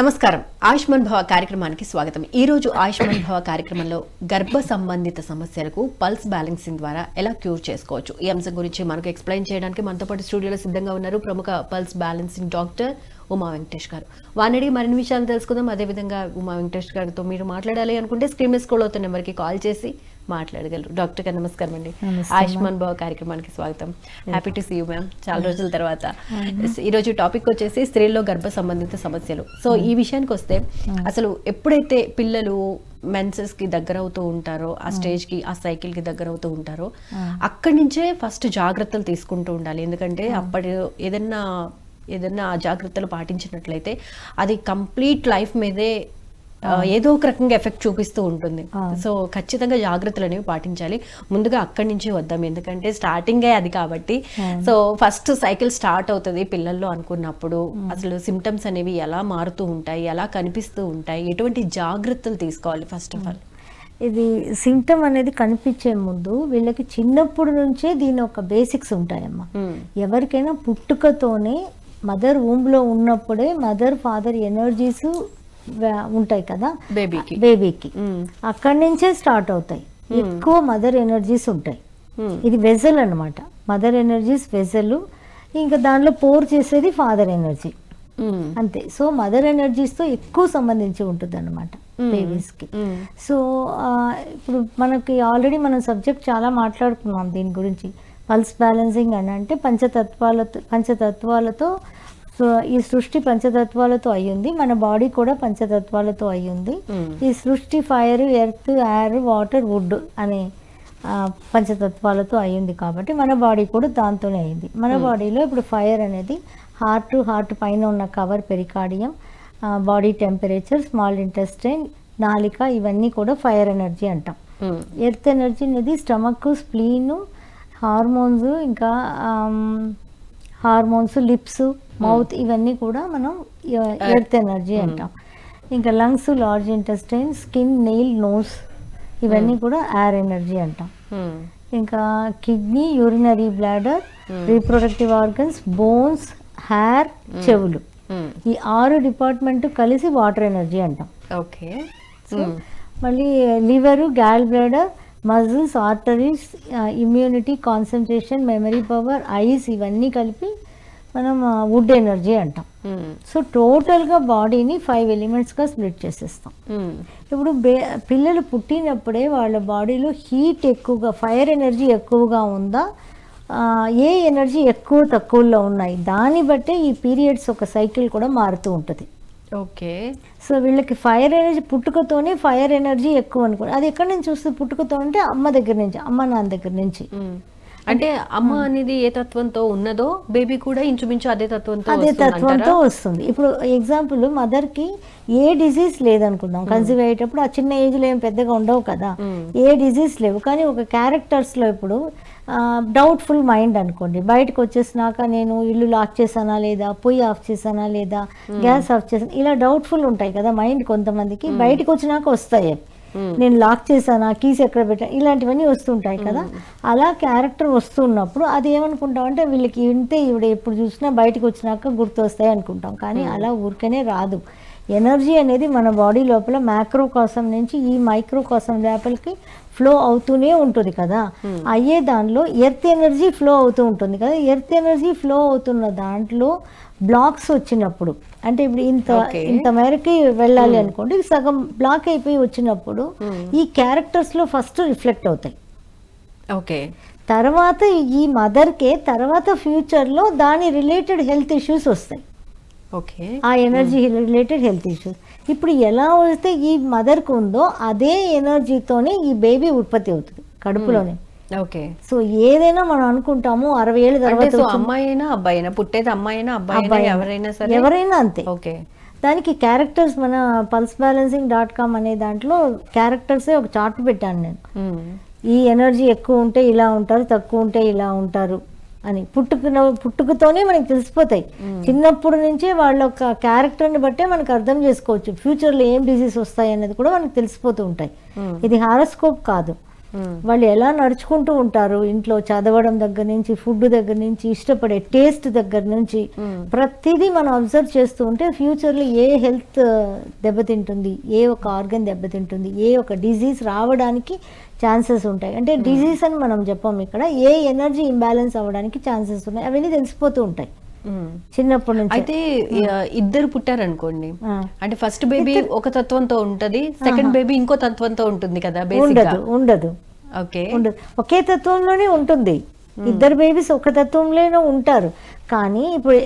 నమస్కారం. ఆయుష్మాన్ భవ కార్యక్రమానికి స్వాగతం. ఈ రోజు ఆయుష్మాన్ భవ కార్యక్రమంలో గర్భ సంబంధిత సమస్యలకు పల్స్ బ్యాలెన్సింగ్ ద్వారా ఎలా క్యూర్ చేసుకోవచ్చు, ఈ అంశం గురించి మనకు ఎక్స్ప్లెయిన్ చేయడానికి మనతో పాటు స్టూడియోలో సిద్ధంగా ఉన్నారు ప్రముఖ pulse balancing doctor Uma Venkatesh గారు. వారిని మరిన్ని విషయాలు తెలుసుకుందాం. అదేవిధంగా ఉమా వెంకటేష్ గారితో మీరు మాట్లాడాలి అనుకుంటే స్క్రీన్ మీద స్క్రోల్ అవుతున్న నెంబర్కి కాల్ చేసి మాట్లాడగలరు. డాక్టర్ గారు నమస్కారం అండి. ఆయుష్మాన్ భవ కార్యక్రమానికి స్వాగతం. Happy to see you ma'am, చాలా రోజుల తర్వాత. ఈరోజు టాపిక్ వచ్చేసి స్త్రీల్లో గర్భ సంబంధిత సమస్యలు. సో ఈ విషయానికి వస్తే అసలు ఎప్పుడైతే పిల్లలు మెన్సెస్ కి దగ్గర అవుతూ ఉంటారో, ఆ స్టేజ్ కి ఆ సైకిల్ కి దగ్గర అవుతూ ఉంటారో, అక్కడి నుంచే ఫస్ట్ జాగ్రత్తలు తీసుకుంటూ ఉండాలి. ఎందుకంటే అప్పటి ఏదైనా జాగ్రత్తలు పాటించినట్లయితే అది కంప్లీట్ లైఫ్ మీదే ఏదో ఒక రకంగా ఎఫెక్ట్ చూపిస్తూ ఉంటుంది. సో ఖచ్చితంగా జాగ్రత్తలు అనేవి పాటించాలి. ముందుగా అక్కడి నుంచి వద్దాం, ఎందుకంటే స్టార్టింగే అది కాబట్టి. సో ఫస్ట్ సైకిల్ స్టార్ట్ అవుతుంది పిల్లల్లో అనుకున్నప్పుడు అసలు సిమ్టమ్స్ అనేవి ఎలా మారుతూ ఉంటాయి, ఎలా కనిపిస్తూ ఉంటాయి, ఎటువంటి జాగ్రత్తలు తీసుకోవాలి ఫస్ట్ ఆఫ్ ఆల్? ఇది సిమ్టమ్ అనేది కనిపించే ముందు వీళ్ళకి చిన్నప్పటి నుంచే దీని ఒక బేసిక్స్ ఉంటాయమ్మా. ఎవరికైనా పుట్టుకతోనే మదర్ వూమ్లో ఉన్నప్పుడే మదర్ ఫాదర్ ఎనర్జీస్ ఉంటాయి కదా బేబీకి, అక్కడి నుంచే స్టార్ట్ అవుతాయి. ఎక్కువ మదర్ ఎనర్జీస్ ఉంటాయి. ఇది వెజల్ అన్నమాట. మదర్ ఎనర్జీస్ వెజల్, ఇంకా దాంట్లో పోర్ చేసేది ఫాదర్ ఎనర్జీ, అంతే. సో మదర్ ఎనర్జీస్ తో ఎక్కువ సంబంధించి ఉంటుంది అన్నమాట బేబీస్ కి. సో ఇప్పుడు మనకి ఆల్రెడీ మనం సబ్జెక్ట్ చాలా మాట్లాడుకున్నాం దీని గురించి. పల్స్ బ్యాలెన్సింగ్ అని అంటే పంచతత్వాలతో సో ఈ సృష్టి పంచతత్వాలతో అయ్యింది, మన బాడీ కూడా పంచతత్వాలతో అయ్యింది. ఈ సృష్టి fire, earth, air, water, wood అనే పంచతత్వాలతో అయ్యింది కాబట్టి మన బాడీ కూడా దాంతోనే అయింది. మన బాడీలో ఇప్పుడు ఫైర్ అనేది హార్ట్ పైన ఉన్న cover pericardium, body temperature, small intestine, నాలిక, ఇవన్నీ కూడా ఫైర్ ఎనర్జీ అంటాం. ఎర్త్ ఎనర్జీ అనేది స్టమక్, స్ప్లీన్, హార్మోన్స్, ఇంకా హార్మోన్స్, లిప్స్, మౌత్, ఇవన్నీ కూడా మనం ఎర్త్ ఎనర్జీ అంటాం. ఇంకా lungs, large intestine, skin, nail, nose, ఇవన్నీ కూడా ఎయిర్ ఎనర్జీ అంటాం. ఇంకా kidney, urinary bladder, reproductive organs, bones, hair, చెవులు, ఈ 6 డిపార్ట్మెంట్ కలిసి వాటర్ ఎనర్జీ అంటాం. ఓకే. మళ్ళీ liver, gall bladder, muscles, arteries, immunity, concentration, memory power, ice, ఇవన్నీ కలిపి మనం వుడ్ ఎనర్జీ అంటాం. సో టోటల్గా బాడీని 5 ఎలిమెంట్స్గా స్ప్లిట్ చేసేస్తాం. ఇప్పుడు పిల్లలు పుట్టినప్పుడే వాళ్ళ బాడీలో హీట్ ఎక్కువగా, ఫైర్ ఎనర్జీ ఎక్కువగా ఉందా, ఏ ఎనర్జీ ఎక్కువ తక్కువలో ఉన్నాయి, దాన్ని బట్టే ఈ పీరియడ్స్ ఒక సైకిల్ కూడా మారుతూ ఉంటుంది. ఓకే. సో వీళ్ళకి ఫైర్ ఎనర్జీ పుట్టుకతోనే ఫైర్ ఎనర్జీ ఎక్కువ అనుకోండి. అది ఎక్కడి నుంచి వస్తుంది? పుట్టుకతో అంటే అమ్మ దగ్గర నుంచి, అమ్మ నాన్న దగ్గర నుంచి. అంటే అమ్మ అనేది ఏ తత్వంతో ఉన్నదో బేబీ కూడా ఇంచుమించు అదే తత్వంతో వస్తుంది. ఇప్పుడు ఎగ్జాంపుల్, మదర్ కి ఏ డిజీజ్ లేదనుకుందాం, కన్సీవ్ అయ్యేటప్పుడు ఆ చిన్న ఏజ్ లో ఏం పెద్దగా ఉండవు కదా, ఏ డిజీజ్ లేవు, కానీ ఒక క్యారెక్టర్స్ లో ఇప్పుడు డౌట్ఫుల్ మైండ్ అనుకోండి, బయటకు వచ్చేసినాక నేను ఇల్లు లాక్ చేసానా లేదా, పొయ్యి ఆఫ్ చేసానా లేదా, గ్యాస్ ఆఫ్ చేసానా, ఇలా డౌట్ఫుల్ ఉంటాయి కదా మైండ్ కొంతమందికి. బయటకు వచ్చినాక వస్తాయి, నేను లాక్ చేశానా, కీస్ ఎక్కడ పెట్టాను, ఇలాంటివన్నీ వస్తుంటాయి కదా. అలా క్యారెక్టర్ వస్తున్నప్పుడు అది ఏమనుకుంటాం అంటే వీళ్ళకి ఇంతే, ఇవిడ ఎప్పుడు చూసినా బయటకు వచ్చినాక గుర్తు వస్తాయి అనుకుంటాం. కానీ అలా ఊరికనే రాదు. ఎనర్జీ అనేది మన బాడీ లోపల మ్యాక్రో కాసం నుంచి ఈ మైక్రో కాసం లోపలికి ఫ్లో అవుతూనే ఉంటుంది కదా. అయ్యే దానిలో ఎర్త్ ఎనర్జీ ఫ్లో అవుతూ ఉంటుంది కదా. ఎర్త్ ఎనర్జీ ఫ్లో అవుతున్న దాంట్లో బ్లాక్స్ వచ్చినప్పుడు, అంటే ఇప్పుడు ఇంత మేరకి వెళ్ళాలి అనుకోండి, సగం బ్లాక్ అయిపోయి వచ్చినప్పుడు ఈ క్యారెక్టర్స్ లో ఫస్ట్ రిఫ్లెక్ట్ అవుతాయి. ఓకే. తర్వాత ఈ మదర్కే తర్వాత ఫ్యూచర్ లో దాని రిలేటెడ్ హెల్త్ ఇష్యూస్ వస్తాయి. ఓకే. ఆ ఎనర్జీ రిలేటెడ్ హెల్త్ ఇష్యూస్ ఇప్పుడు ఎలా వస్తే ఈ మదర్కు ఉందో అదే ఎనర్జీతోనే ఈ బేబీ ఉత్పత్తి అవుతుంది కడుపులోనే. ఓకే. సో ఏదైనా మనం అనుకుంటాము 60 ఏళ్ళ తర్వాత అమ్మాయినా అబ్బాయినా, పుట్టేది అమ్మాయినా అబ్బాయి, ఎవరైనా అంతే. ఓకే. దానికి క్యారెక్టర్స్ మన pulseBalancing.com అనే దాంట్లో క్యారెక్టర్సే ఒక చార్ట్ పెట్టాను నేను. ఈ ఎనర్జీ ఎక్కువ ఉంటే ఇలా ఉంటారు, తక్కువ ఉంటే ఇలా ఉంటారు అని పుట్టుకతోనే మనకి తెలిసిపోతాయి. చిన్నప్పటి నుంచే వాళ్ళ ఒక క్యారెక్టర్ని బట్టే మనకు అర్థం చేసుకోవచ్చు ఫ్యూచర్లో ఏం డిసీజ్ వస్తాయి అనేది కూడా మనకు తెలిసిపోతూ ఉంటాయి. ఇది హారోస్కోప్ కాదు, వాళ్ళు ఎలా నడుచుకుంటూ ఉంటారు ఇంట్లో, చదవడం దగ్గర నుంచి, ఫుడ్ దగ్గర నుంచి, ఇష్టపడే టేస్ట్ దగ్గర నుంచి ప్రతిదీ మనం అబ్జర్వ్ చేస్తూ ఉంటే ఫ్యూచర్లో ఏ హెల్త్ దెబ్బతింటుంది, ఏ ఒక ఆర్గన్ దెబ్బతింటుంది, ఏ ఒక డిజీజ్ రావడానికి ఛాన్సెస్ ఉంటాయి. అంటే డిజీజ్ అని మనం చెప్పాం ఇక్కడ, ఏ ఎనర్జీ ఇంబ్యాలెన్స్ అవ్వడానికి ఛాన్సెస్ ఉన్నాయి అవన్నీ తెలిసిపోతూ ఉంటాయి చిన్నప్పటి నుంచి. అయితే ఇద్దరు పుట్టారనుకోండి, అంటే ఫస్ట్ బేబీ ఒక తత్వంతో ఉంటది, సెకండ్ బేబీ ఇంకో తత్వంతో ఉంటుంది కదా? ఉండదు. ఓకే, ఉండదు, ఒకే తత్వంలోనే ఉంటుంది. ఇద్దరు బేబీస్ ఒక తత్వంలోనే ఉంటారు. కానీ ఇప్పుడు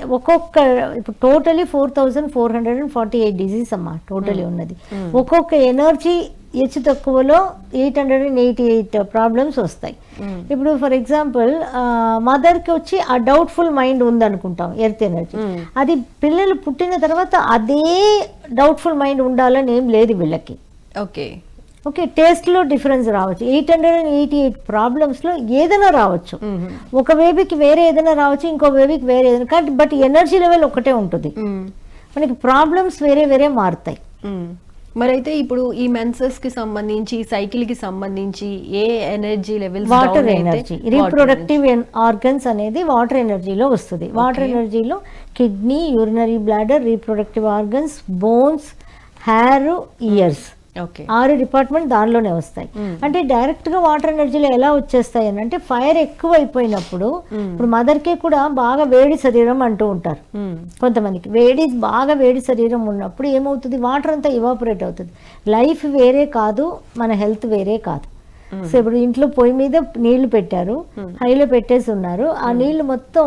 టోటలీ 4448 డిజీజ్ అమ్మా టోటలీ ఉన్నది. ఒక్కొక్క ఎనర్జీ హెచ్చు తక్కువలో 888 ప్రాబ్లమ్స్ వస్తాయి. ఇప్పుడు ఫర్ ఎగ్జాంపుల్ మదర్కి వచ్చి ఆ డౌట్ఫుల్ మైండ్ ఉందనుకుంటాం, ఎర్త్ ఎనర్జీ. అది పిల్లలు పుట్టిన తర్వాత అదే డౌట్ఫుల్ మైండ్ ఉండాలని ఏం లేదు వీళ్ళకి. ఓకే, టేస్ట్లో డిఫరెన్స్ రావచ్చు. 888 ప్రాబ్లమ్స్లో ఏదైనా రావచ్చు. ఒక బేబీకి వేరే ఏదైనా రావచ్చు, ఇంకో బేబీకి వేరే ఏదైనా, కానీ బట్ ఎనర్జీ లెవెల్ ఒకటే ఉంటుంది. మనకి ప్రాబ్లమ్స్ వేరే వేరే మారుతాయి. మరి అయితే ఇప్పుడు ఈ మెన్సెస్ కి సంబంధించి, సైకిల్ కి సంబంధించి ఏ energy levels? Water energy, reproductive organs అనేది వాటర్ ఎనర్జీలో వస్తుంది. వాటర్ ఎనర్జీలో kidney, urinary bladder, reproductive organs, bones, hair, ears, 6 department దానిలోనే వస్తాయి. అంటే డైరెక్ట్ గా వాటర్ ఎనర్జీలో ఎలా వచ్చేస్తాయి అని అంటే, ఫైర్ ఎక్కువ అయిపోయినప్పుడు, ఇప్పుడు మదర్కే కూడా బాగా వేడి శరీరం అంటూ ఉంటారు కొంతమందికి. బాగా వేడి శరీరం ఉన్నప్పుడు ఏమవుతుంది, వాటర్ అంతా ఇవాపరేట్ అవుతుంది. లైఫ్ వేరే కాదు, మన హెల్త్ వేరే కాదు. సో ఇప్పుడు ఇంట్లో పొయ్యి మీద నీళ్లు పెట్టారు, హైలో పెట్టేసి ఉన్నారు, ఆ నీళ్లు మొత్తం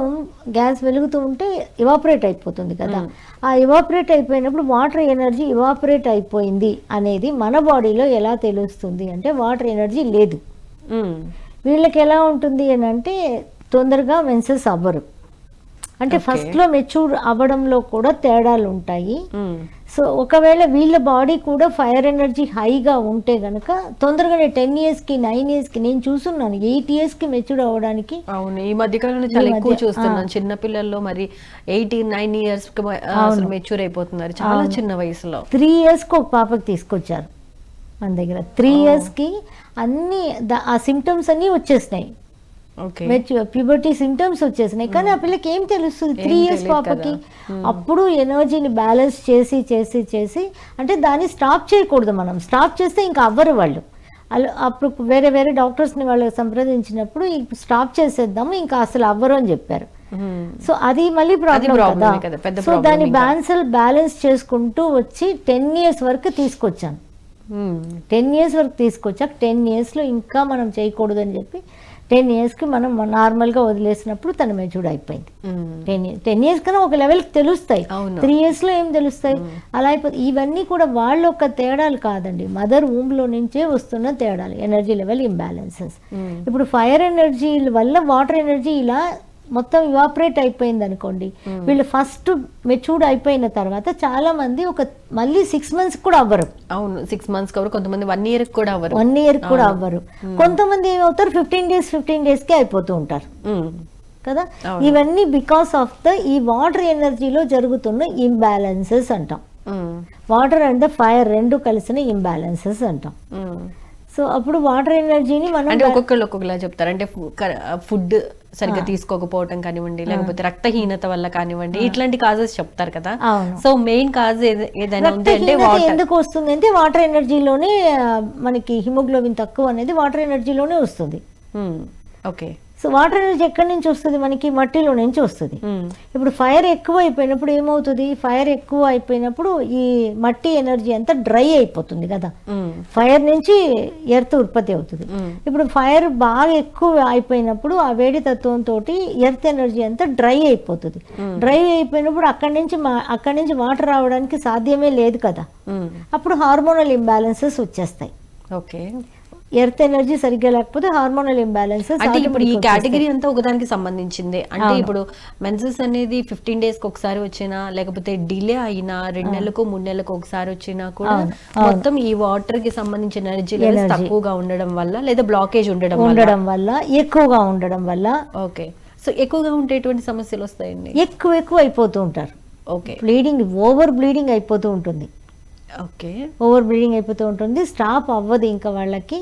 గ్యాస్ వెలుగుతూ ఉంటే ఇవాపరేట్ అయిపోతుంది కదా. ఆ ఇవాపరేట్ అయిపోయినప్పుడు వాటర్ ఎనర్జీ ఇవాపరేట్ అయిపోయింది అనేది మన బాడీలో ఎలా తెలుస్తుంది అంటే, వాటర్ ఎనర్జీ లేదు. వీళ్ళకి ఎలా ఉంటుంది అని అంటే, తొందరగా మెన్సెస్ అవ్వరు. అంటే ఫస్ట్లో మెచ్యూర్ అవ్వడంలో కూడా తేడాలు ఉంటాయి. సో ఒకవేళ వీళ్ళ బాడీ కూడా ఫైర్ ఎనర్జీ హైగా ఉంటే గనక తొందరగానే 10 ఇయర్స్కి 9 ఇయర్స్కి నేను చూస్తున్నాను 8 ఇయర్స్కి మెచ్యూర్ అవ్వడానికి. అవును, ఈ మధ్య కాలంలో చాలా ఎక్కువ చూస్తున్నాను చిన్న పిల్లల్లో. మరి 8-9 ఇయర్స్ అసలు మెచ్యూర్ అయిపోతున్నారు చాలా చిన్న వయసులో. 3 ఇయర్స్కి ఒక పాపకి తీసుకొచ్చారు మన దగ్గర. 3 ఇయర్స్కి అన్ని ఆ సిమ్టమ్స్ అన్నీ వచ్చేసినాయి, ప్యూబర్టీ సిమ్టమ్స్ వచ్చేసినాయి. కానీ ఆ పిల్లకి ఏం తెలుస్తుంది 3 ఇయర్స్ పాపకి? అప్పుడు ఎనర్జీని బ్యాలెన్స్ చేసి చేసి చేసి, అంటే దాన్ని స్టాప్ చేయకూడదు. మనం స్టాప్ చేస్తే ఇంకా అవ్వరు వాళ్ళు. అప్పుడు వేరే వేరే డాక్టర్స్ని వాళ్ళు సంప్రదించినప్పుడు స్టాప్ చేసేద్దాము, ఇంకా అసలు అవ్వరు అని చెప్పారు. సో అది మళ్ళీ ప్రాబ్లం కదా. సో దాన్ని బ్యాలెన్స్ చేసుకుంటూ వచ్చి 10 ఇయర్స్ వరకు తీసుకొచ్చాను. 10 ఇయర్స్ వరకు తీసుకొచ్చాక 10 ఇయర్స్లో ఇంకా మనం చేయకూడదు అని చెప్పి 10 ఇయర్స్కి మనం నార్మల్గా వదిలేసినప్పుడు తన మెచ్యూర్డ్ అయిపోయింది. 10 ఇయర్స్ కన్నా ఒక లెవెల్కి తెలుస్తాయి, 3 ఇయర్స్లో ఏం తెలుస్తాయి అలా అయిపోతుంది. ఇవన్నీ కూడా వాళ్ళ ఒక తేడాలు కాదండి, మదర్ వూమ్లో నుంచే వస్తున్న తేడాలు, ఎనర్జీ లెవెల్ ఇంబ్యాలెన్సెస్. ఇప్పుడు ఫైర్ ఎనర్జీ వల్ల వాటర్ ఎనర్జీ ఇలా మొత్తం ఇవాపరేట్ అయిపోయింది అనుకోండి. వీళ్ళు ఫస్ట్ మెచ్యూర్డ్ అయిపోయిన తర్వాత చాలా మంది మళ్ళీ 6 months కూడా అవ్వరు. అవును, 6 months కవర్, కొంతమంది 1 year కూడా అవ్వరు. 1 year కూడా అవ్వరు. కొంతమంది ఏమవుతారు 15 daysకి అయిపోతూ ఉంటారు కదా. ఇవన్నీ బికాస్ ఆఫ్ ఈ వాటర్ ఎనర్జీలో జరుగుతున్న ఇంబ్యాలెన్సెస్ అంటాం. వాటర్ అండ్ ద ఫైర్ రెండు కలిసిన ఇంబ్యాలెన్సెస్ అంటాం. సో అప్పుడు వాటర్ ఎనర్జీని మనం ఒక్కొక్కరు ఒక్కొక్కలా చెప్తారు. అంటే ఫుడ్ సరిగ్గా తీసుకోకపోవటం కానివ్వండి, లేకపోతే రక్తహీనత వల్ల కానివ్వండి, ఇట్లాంటి కాజెస్ చెప్తారు కదా. సో మెయిన్ కాజ్ ఏదైనా ఉంది అంటే ఎందుకు వస్తుంది అంటే, వాటర్ ఎనర్జీలోనే మనకి హిమోగ్లోబిన్ తక్కువ అనేది వాటర్ ఎనర్జీలోనే వస్తుంది. ఓకే, సో వాటర్ ఎనర్జీ ఎక్కడి నుంచి వస్తుంది? మనకి మట్టిలో నుంచి వస్తుంది. ఇప్పుడు ఫైర్ ఎక్కువ అయిపోయినప్పుడు ఏమవుతుంది, ఫైర్ ఎక్కువ అయిపోయినప్పుడు ఈ మట్టి ఎనర్జీ అంతా డ్రై అయిపోతుంది కదా. ఫైర్ నుంచి ఎర్త్ ఉత్పత్తి అవుతుంది. ఇప్పుడు ఫైర్ బాగా ఎక్కువ అయిపోయినప్పుడు ఆ వేడి తత్వంతో ఎర్త్ ఎనర్జీ అంతా డ్రై అయిపోతుంది. డ్రై అయిపోయినప్పుడు అక్కడి నుంచి వాటర్ రావడానికి సాధ్యమే లేదు కదా. అప్పుడు హార్మోనల్ ఇంబ్యాలెన్సెస్ వచ్చేస్తాయి. ఓకే, ఎర్త్ ఎనర్జీ సరిగ్గా లేకపోతే హార్మోనల్ ఇంబ్యాలెన్సెస్. అంటే ఇప్పుడు ఈ కేటగిరీ అంతా ఒకదానికి సంబంధించింది. అంటే ఇప్పుడు మెన్సెస్ అనేది 15 days ఒకసారి వచ్చినా, లేకపోతే డిలే అయినా 2 నెలలకు 3 నెలలకు ఒకసారి వచ్చినా కూడా మొత్తం ఈ వాటర్ కి సంబంధించిన ఎనర్జీ లెవెల్స్ తక్కువగా ఉండడం వల్ల, లేదా బ్లాకేజ్ ఉండడం వల్ల, ఎక్కువగా ఉండడం వల్ల. ఓకే, సో ఎక్కువగా ఉంటే ఎటువంటి సమస్యలు వస్తాయండి? ఎక్కువ అయిపోతూ ఉంటారు. ఓకే, బ్లీడింగ్, ఓవర్ బ్లీడింగ్ అయిపోతూ ఉంటుంది. ఓకే. ఓవర్ బ్లీడింగ్ అయిపోతూ ఉంటుంది, స్టాప్ అవ్వదు ఇంకా వాళ్ళకి.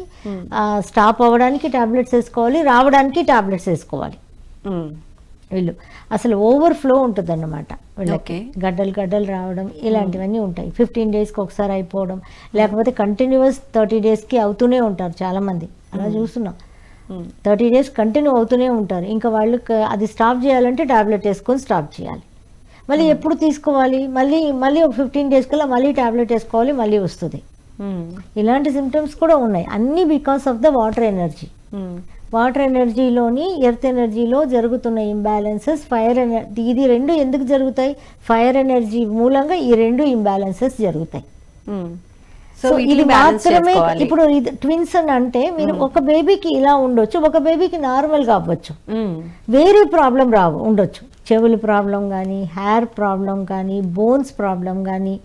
స్టాప్ అవ్వడానికి టాబ్లెట్స్ వేసుకోవాలి, రావడానికి టాబ్లెట్స్ వేసుకోవాలి. వీళ్ళు అసలు ఓవర్ ఫ్లో ఉంటుంది అన్నమాట వీళ్ళకి, గడ్డలు గడ్డలు రావడం ఇలాంటివన్నీ ఉంటాయి. 15 డేస్కి ఒకసారి అయిపోవడం, లేకపోతే కంటిన్యూస్ 30 డేస్కి అవుతూనే ఉంటారు చాలామంది, అలా చూస్తున్నాం. 30 డేస్ కంటిన్యూ అవుతూనే ఉంటారు. ఇంకా వాళ్ళు అది స్టాప్ చేయాలంటే టాబ్లెట్ వేసుకొని స్టాప్ చేయాలి. మళ్ళీ ఎప్పుడు తీసుకోవాలి, మళ్ళీ మళ్ళీ ఒక 15 డేస్ కల్లా మళ్ళీ టాబ్లెట్ వేసుకోవాలి, మళ్ళీ వస్తుంది. ఇలాంటి సిమ్టమ్స్ కూడా ఉన్నాయి, అన్నీ because of the water energy. Water ఎనర్జీలోని ఎర్త్ ఎనర్జీలో జరుగుతున్న ఇంబ్యాలెన్సెస్, ఫైర్ ఎనర్జీ, ఇది రెండు ఎందుకు జరుగుతాయి, ఫైర్ ఎనర్జీ మూలంగా ఈ రెండు ఇంబ్యాలెన్సెస్ జరుగుతాయి. సో ఇది మాత్రమే. ఇప్పుడు ఇది ట్విన్స్ అని అంటే మీరు ఒక బేబీకి ఇలా ఉండొచ్చు, ఒక బేబీకి నార్మల్గా అవ్వచ్చు, వేరే ప్రాబ్లం ఉండొచ్చు. చెవుల ప్రాబ్లం కానీ, హెయిర్ ప్రాబ్లం కానీ, బోన్స్ ప్రాబ్లం కానీ,